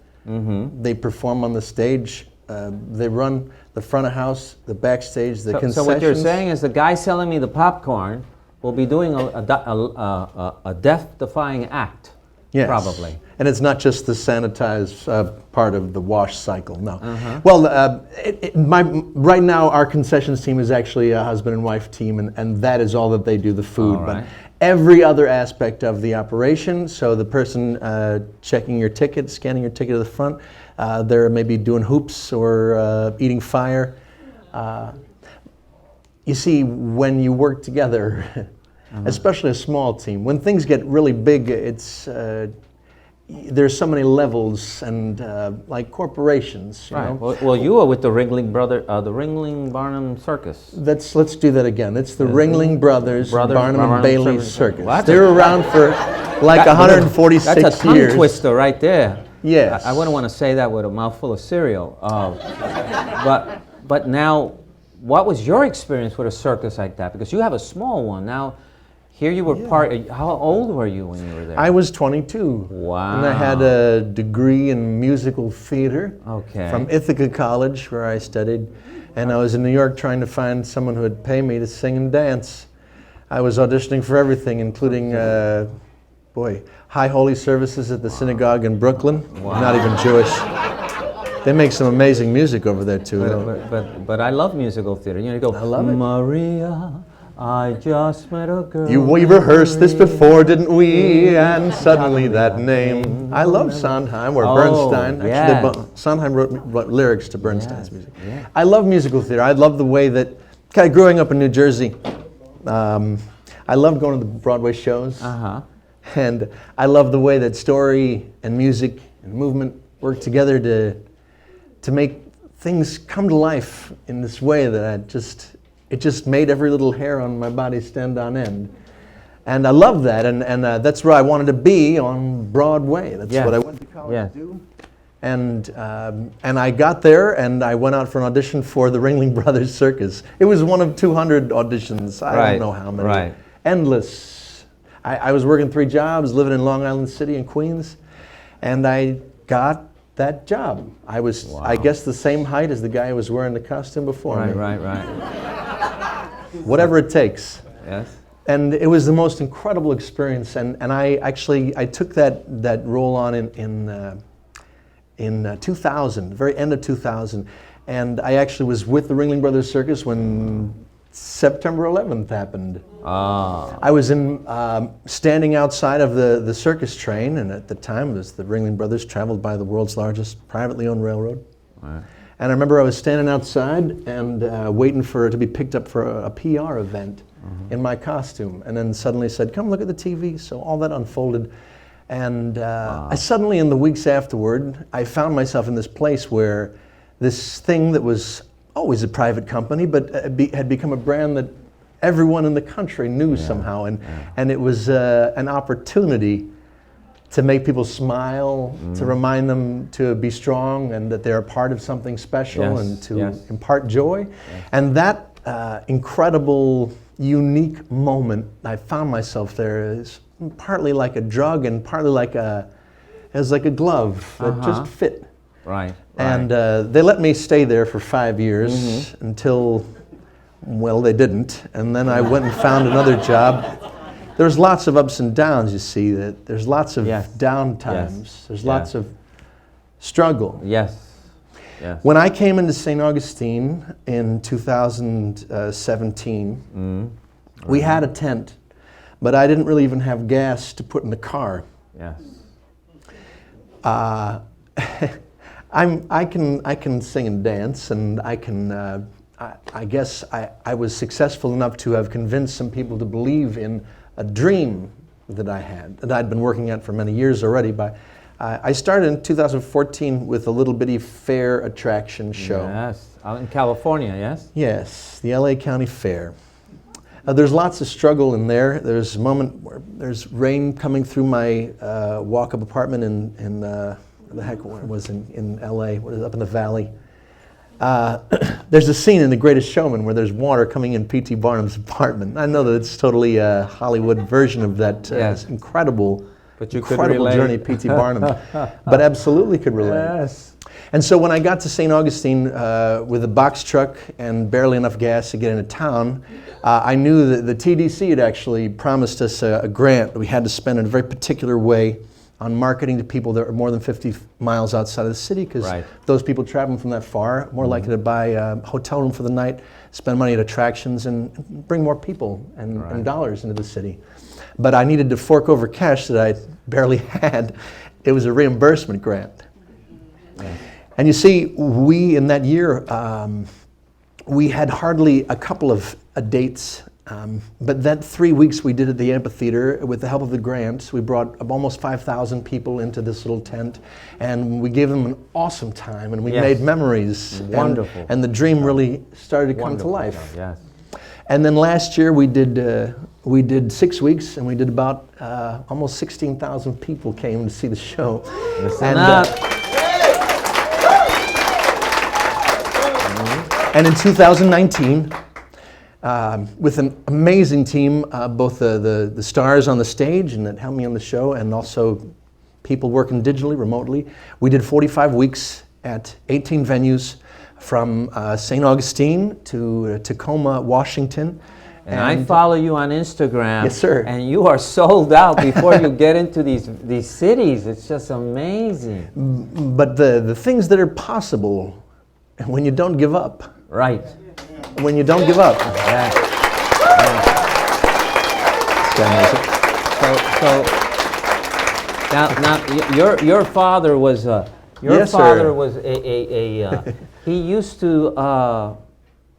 They perform on the stage. They run the front of house, the backstage, the concessions. So what you're saying is the guy selling me the popcorn will be doing a death-defying act. Yes. Probably. And it's not just the sanitized part of the wash cycle, no. Well, right now our concessions team is actually a husband and wife team, and that is all that they do, the food. All right. But every other aspect of the operation, so the person checking your ticket, scanning your ticket at the front, they're maybe doing hoops or eating fire. You see, when you work together, especially a small team, when things get really big, it's there's so many levels and like corporations. You know? Well, you were with the Ringling Barnum Circus. Let's do that again. It's the Ringling Brothers Barnum and Bailey Circus. Well, they're around for like 146 years. That's a tongue twister right there. Yes. I wouldn't want to say that with a mouthful of cereal. But now, what was your experience with a circus like that? Because you have a small one now. Here you were how old were you when you were there? I was 22. Wow. And I had a degree in musical theater Okay. from Ithaca College, where I studied. And I was in New York trying to find someone who would pay me to sing and dance. I was auditioning for everything, including, high holy services at the synagogue in Brooklyn. Wow. Not even Jewish. They make some amazing music over there, too. But I love musical theater. You know, you go, I love it. Maria, I just met a girl. We rehearsed this before, didn't we? And suddenly that name. I love Sondheim or Bernstein. Actually, Sondheim wrote lyrics to Bernstein's music. Yeah. I love musical theater. I love the way that, growing up in New Jersey, I love going to the Broadway shows. And I love the way that story and music and movement work together to make things come to life in this way that it just made every little hair on my body stand on end. And I love that, and that's where I wanted to be, on Broadway. That's what I went to college to do. And I got there, and I went out for an audition for the Ringling Brothers Circus. It was one of 200 auditions. I don't know how many. Right. Endless. I was working 3 jobs, living in Long Island City in Queens, and I got that job. I was, I guess, the same height as the guy who was wearing the costume before me. Right. Whatever it takes. Yes. And it was the most incredible experience. And I took that role on in 2000, the very end of 2000. And I actually was with the Ringling Brothers Circus when September 11th happened. I was standing outside of the circus train, and at the time the Ringling Brothers traveled by the world's largest privately owned railroad. Right. And I remember I was standing outside and waiting to be picked up for a PR event in my costume, and then suddenly said, "Come look at the TV." So all that unfolded, and I suddenly, in the weeks afterward, I found myself in this place where this thing that was always a private company, but had become a brand that everyone in the country knew somehow, and it was an opportunity to make people smile, to remind them to be strong and that they're a part of something special, and to impart joy. And that incredible, unique moment, I found myself there, is partly like a drug and partly like it was like a glove that just fit. Right. And they let me stay there for 5 years until, well, they didn't. And then I went and found another job. There's lots of ups and downs, you see. That there's lots of down times. There's lots of struggle. Yes. When I came into St. Augustine in 2017, we had a tent, but I didn't really even have gas to put in the car. Yes. I can sing and dance, and I can. I guess I was successful enough to have convinced some people to believe in a dream that I had, that I'd been working at for many years already. I started in 2014 with a little bitty fair attraction show. Yes, out in California, yes? Yes, the LA County Fair. There's lots of struggle in there. There's a moment where there's rain coming through my walk-up apartment in where the heck it was in LA, what is it, up in the valley. There's a scene in The Greatest Showman where there's water coming in P.T. Barnum's apartment. I know that it's totally a Hollywood version of that incredible journey P.T. Barnum, but absolutely could relate. Yes. And so when I got to St. Augustine with a box truck and barely enough gas to get into town, I knew that the TDC had actually promised us a grant that we had to spend in a very particular way on marketing to people that are more than 50 miles outside of the city, because those people traveling from that far more likely to buy a hotel room for the night, spend money at attractions, and bring more people and dollars into the city. But I needed to fork over cash that I barely had. It was a reimbursement grant. And you see, we in that year, we had hardly a couple of dates, but that 3 weeks we did at the amphitheater, with the help of the grant, we brought almost 5,000 people into this little tent, and we gave them an awesome time, and we made memories. Wonderful. And the dream really started to come to life. And then last year we did 6 weeks, and we did about almost 16,000 people came to see the show. And in 2019, with an amazing team, both the stars on the stage and that helped me on the show, and also people working digitally, remotely, we did 45 weeks at 18 venues, from St. Augustine to Tacoma, Washington. And I follow you on Instagram. Yes, sir. And you are sold out before you get into these cities. It's just amazing. But the things that are possible when you don't give up. Right. When you don't give up. Now your father was he used to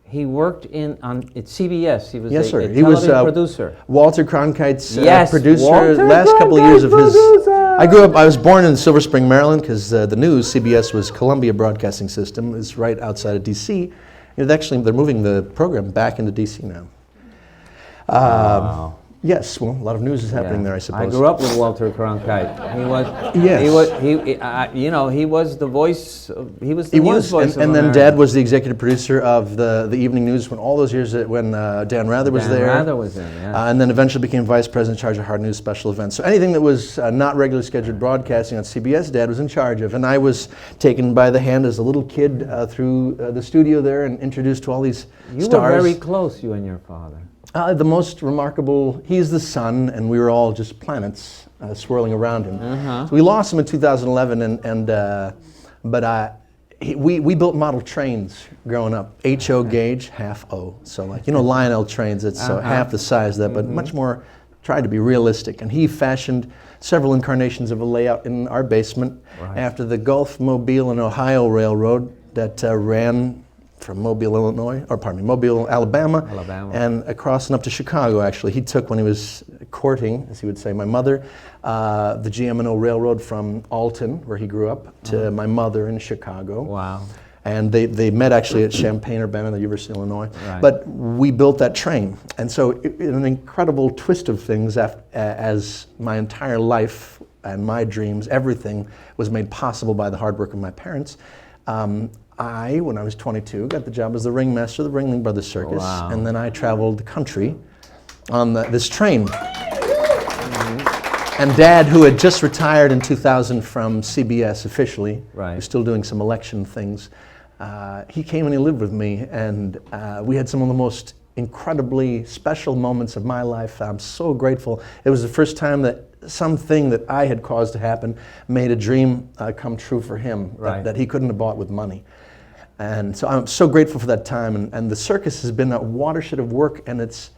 he worked at CBS. He was a television producer. Walter Cronkite's producer. Walter last couple of years of his. producer. I was born in Silver Spring, Maryland, because the news, CBS was Columbia Broadcasting System, is right outside of D.C. They're moving the program back into D.C. now. Wow. Yes, well, a lot of news is happening there, I suppose. I grew up with Walter Cronkite. He was the voice. He was the news voice. And then Dad was the executive producer of the evening news when all those years when Dan Rather was there. Dan Rather was in, yeah. And then eventually became vice president in charge of hard news special events. So anything that was not regularly scheduled broadcasting on CBS, Dad was in charge of. And I was taken by the hand as a little kid through the studio there and introduced to all these stars. You were very close, you and your father. The most remarkable, he's the sun, and we were all just planets swirling around him. So we lost him in 2011, but we built model trains growing up. H.O. gauge, half O. So like, Lionel trains, it's half the size of that, but much more, tried to be realistic. And he fashioned several incarnations of a layout in our basement after the Gulf, Mobile, and Ohio Railroad that ran from Mobile, Alabama, and across and up to Chicago, actually. He took, when he was courting, as he would say, my mother, the GM&O Railroad from Alton, where he grew up, to my mother in Chicago. Wow. And they met actually at Champaign-Urbana, the University of Illinois. But we built that train. And so in an incredible twist of things, as my entire life and my dreams, everything was made possible by the hard work of my parents. When I was 22, got the job as the ringmaster of the Ringling Brothers Circus, and then I traveled the country on this train. And Dad, who had just retired in 2000 from CBS officially, was still doing some election things, he came and he lived with me, and we had some of the most incredibly special moments of my life. I'm so grateful. It was the first time that something that I had caused to happen made a dream come true for him that he couldn't have bought with money. And so I'm so grateful for that time. And the circus has been a watershed of work, and it's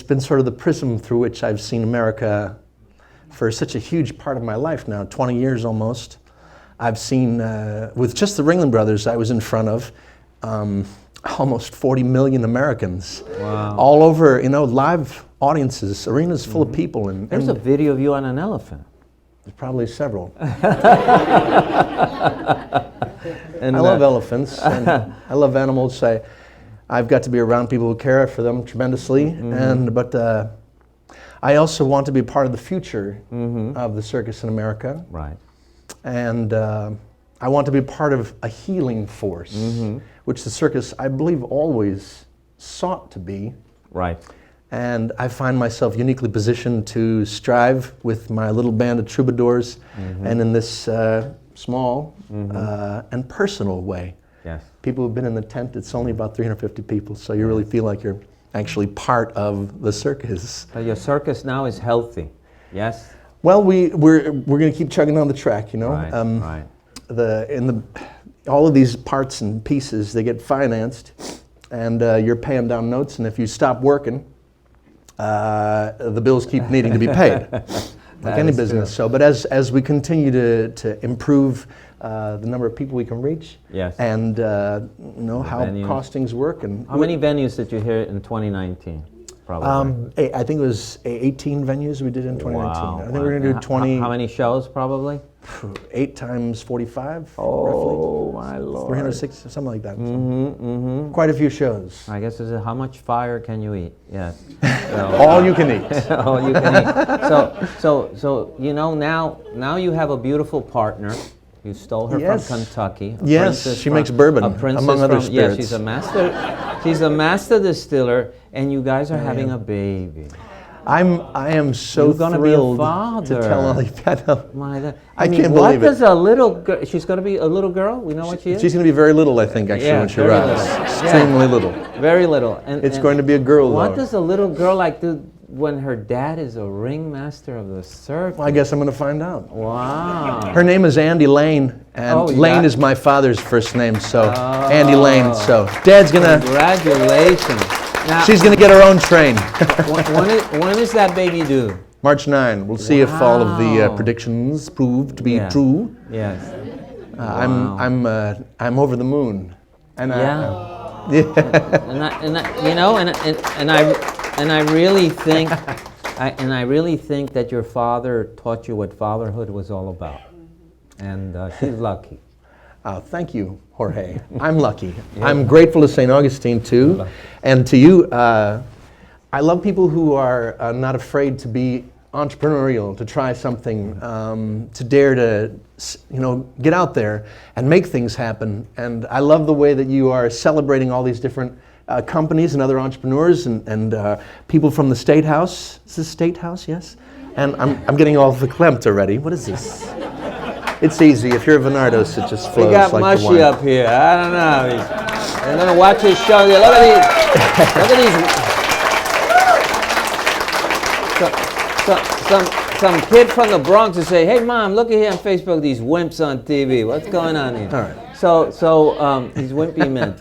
been sort of the prism through which I've seen America for such a huge part of my life now, 20 years almost. I've seen, with just the Ringling Brothers, I was in front of almost 40 million Americans. Wow. All over, live audiences, arenas full of people. There's a video of you on an elephant. There's probably several. And I love elephants, and I love animals. I've got to be around people who care for them tremendously, but I also want to be part of the future of the circus in America. Right. And I want to be part of a healing force, which the circus, I believe, always sought to be. Right. And I find myself uniquely positioned to strive with my little band of troubadours and in this small and personal way. Yes. People who've been in the tent, it's only about 350 people, so you really feel like you're actually part of the circus. So your circus now is healthy, yes? Well, we're going to keep chugging on the track, you know. Right, All of these parts and pieces, they get financed, and you're paying down notes, and if you stop working, the bills keep needing to be paid, like any business. True. So, but as we continue to improve the number of people we can reach, yes, and know how venues. Costings work, and how many venues did you hear in 2019? Probably. I think it was 18 venues we did in 2019. Wow. I think we're going to do 20. How many shows, probably? 8 times 45. Oh, roughly. my Lord. 360, something like that. Quite a few shows. I guess it's how much fire can you eat? Yes. All you can eat. All you can eat. So you know, now you have a beautiful partner. You stole her Yes. from Kentucky. Yes, she makes bourbon, among other spirits. Yeah, she's a master distiller, and you guys are having a baby. I am so You're gonna thrilled be a father. to tell Olivia. My God. I mean, can't believe what does a little girl? She's going to be a little girl. We know what she is. She's going to be very little, I think, actually, when she very arrives. little. Extremely little. Very little. And It's going to be a girl, What though. does a little girl like do when her dad is a ringmaster of the circus? Well, I guess I'm going to find out. Wow. Her name is Andy Lane, and Lane is my father's first name, so Andy Lane. So Dad's going to... Congratulations. Now, she's going to get her own train. when is that baby due? March 9. We'll see if all of the predictions prove to be true. Yes. I'm over the moon. And and I really think that your father taught you what fatherhood was all about, and she's lucky. Thank you, Jorge. I'm lucky. Yeah. I'm grateful to St. Augustine too, and to you. I love people who are not afraid to be entrepreneurial, to try something, to dare to, get out there and make things happen. And I love the way that you are celebrating all these different companies and other entrepreneurs and people from the State House. Is this State House? Yes. And I'm getting all verklempt already. What is this? It's easy. If you're a Bernardo's, it just flows. We got like mushy the wine. up here. I don't know. I'm gonna watch his show. Look at these. Some kid from the Bronx will say, "Hey, Mom, look at here on Facebook. These wimps on TV. What's going on here?" All right. So these wimpy men.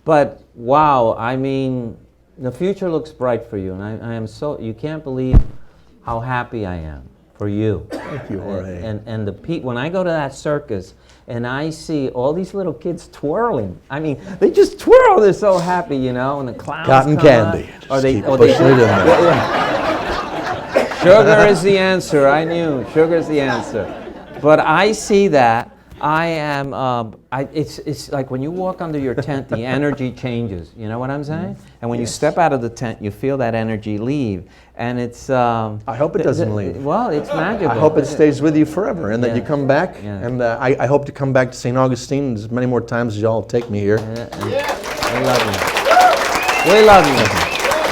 But wow, I mean, the future looks bright for you, and I am so. You can't believe how happy I am for you. Thank you, Jorge. And when I go to that circus and I see all these little kids twirling, I mean, they just twirl. They're so happy, and the clowns Cotton come candy. out, Keep pushing it in there. Sugar is the answer. I knew sugar is the answer. But I see that. I am. It's like when you walk under your tent, the energy changes. You know what I'm saying? And when you step out of the tent, you feel that energy leave. And it's. I hope it doesn't leave. Well, it's magical. I hope it stays with you forever, and that you come back. Yeah. And I hope to come back to St. Augustine as many more times as y'all take me here. We love you. We love you.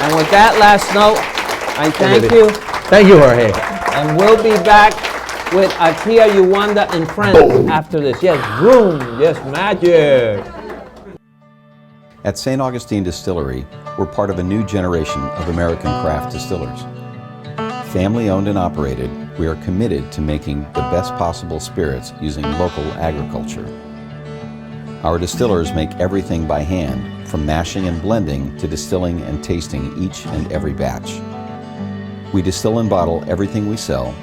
And with that last note, I thank you. Thank you, Jorge. And we'll be back with Atia Uwanda and friends after this. Yes, room. Yes, magic. At St. Augustine Distillery, we're part of a new generation of American craft distillers. Family owned and operated, we are committed to making the best possible spirits using local agriculture. Our distillers make everything by hand, from mashing and blending to distilling and tasting each and every batch. We distill and bottle everything we sell,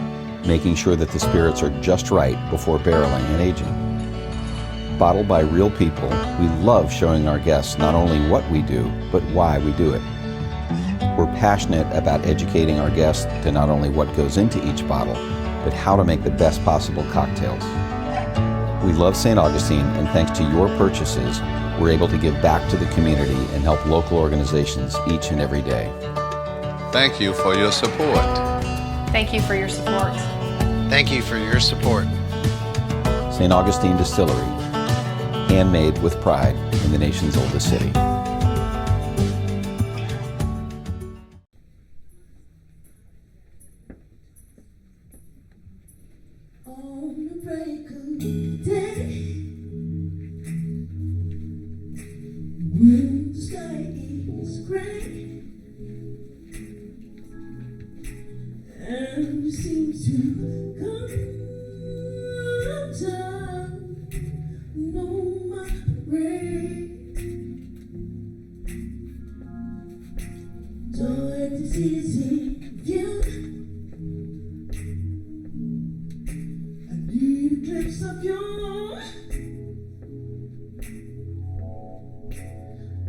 making sure that the spirits are just right before barreling and aging. Bottled by real people, we love showing our guests not only what we do, but why we do it. We're passionate about educating our guests to not only what goes into each bottle, but how to make the best possible cocktails. We love St. Augustine, and thanks to your purchases, we're able to give back to the community and help local organizations each and every day. Thank you for your support. Thank you for your support. Thank you for your support. St. Augustine Distillery, handmade with pride in the nation's oldest city. When the sky is gray and you seem to come down, no my rain. Darkness is in view. I need a glimpse of you.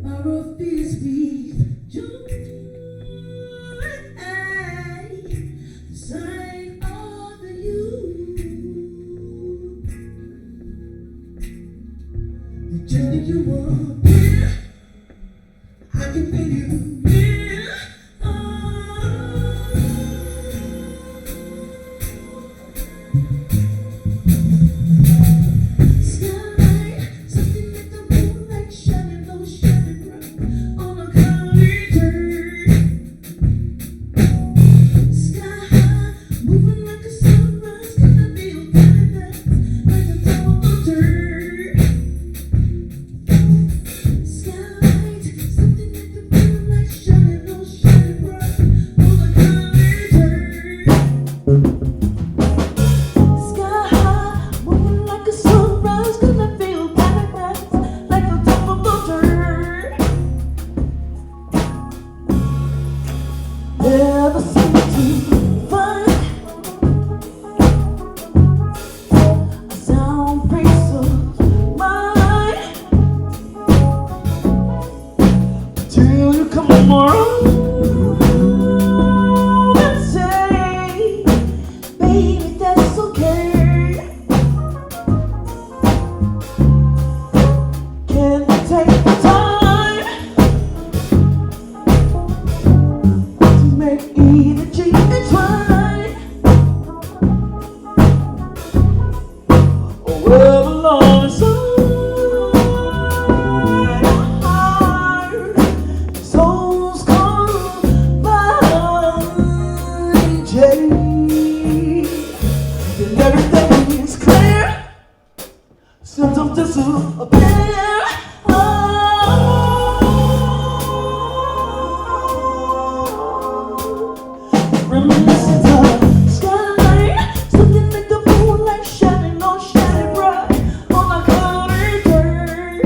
My rough fears with joy, the sign of you, the journey you walk in, I can feel you in. Skylight, something like the moonlight shining low, shining bright on a cloudy day. Sky high, moving like a sunrise, gonna feel paradise like the top of the dirt. Skylight, something like the moonlight shining low, shining bright on a cloudy day. Sky high, moving like a sunrise, gonna feel paradise like the top of the dirt. Never seem to find a sound peace of mind till you come around and say, baby, that's okay. Can you take the time to make energy entwine? Well, along inside our heart, souls combine, and everything is clear. Symptoms disappear. Reminiscence of skylight, something like the moonlight shining on, shining bright on a cloudy day.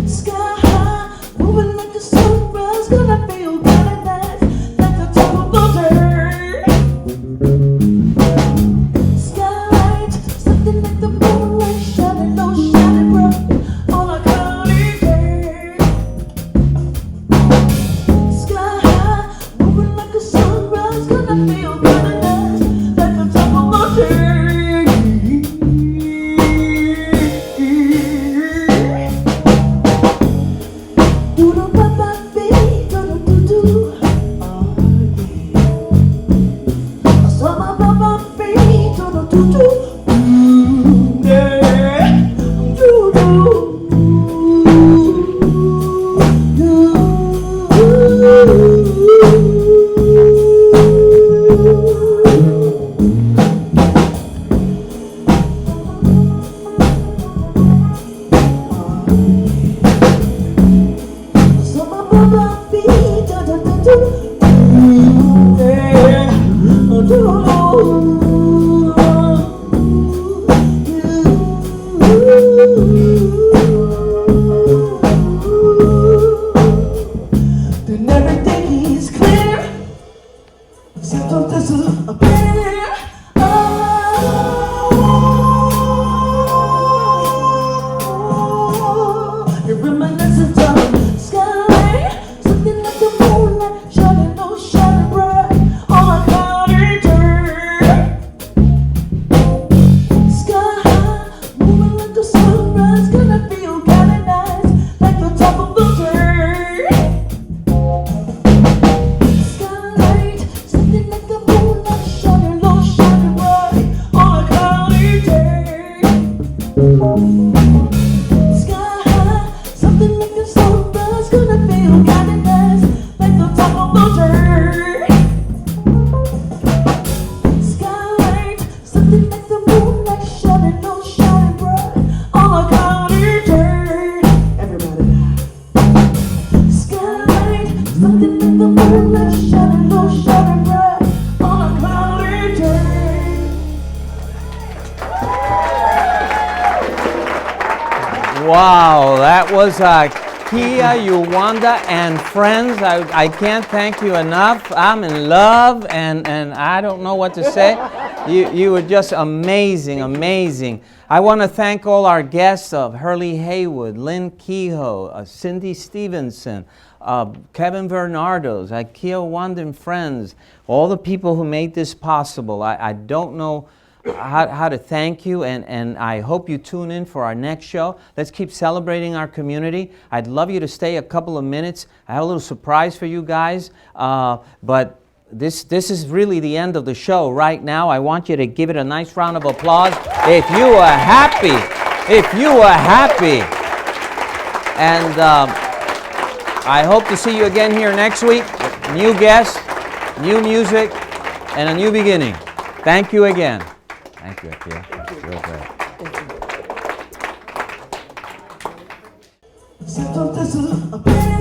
Sky high, moving like the sunrise, gonna feel paradise like the top of the dirt. Skylight, something like the moonlight shining low, shining bright on a cloudy day. Sky high, moving like a sunrise, gonna feel paradise like the top of the dirt. Do do ba ba baby, do do do do. Oh yeah. So ba ba ba baby, do do do do. Yeah. Do do. So ba ba ba baby, do do do do. Yeah. Do do. Wow, that was Kia, Uwanda, and friends. I can't thank you enough. I'm in love, and I don't know what to say. You were just amazing, amazing. I want to thank all our guests of Hurley Haywood, Lynn Kehoe, Cindy Stevenson, Kevin Bernardo's, Kia Uwanda and friends, all the people who made this possible. I don't know how to thank you, and I hope you tune in for our next show. Let's keep celebrating our community. I'd love you to stay a couple of minutes. I have a little surprise for you guys, but this is really the end of the show right now. I want you to give it a nice round of applause if you are happy. If you are happy. And I hope to see you again here next week. New guests, new music, and a new beginning. Thank you again. Thank you, Akia. Real great. Thank you.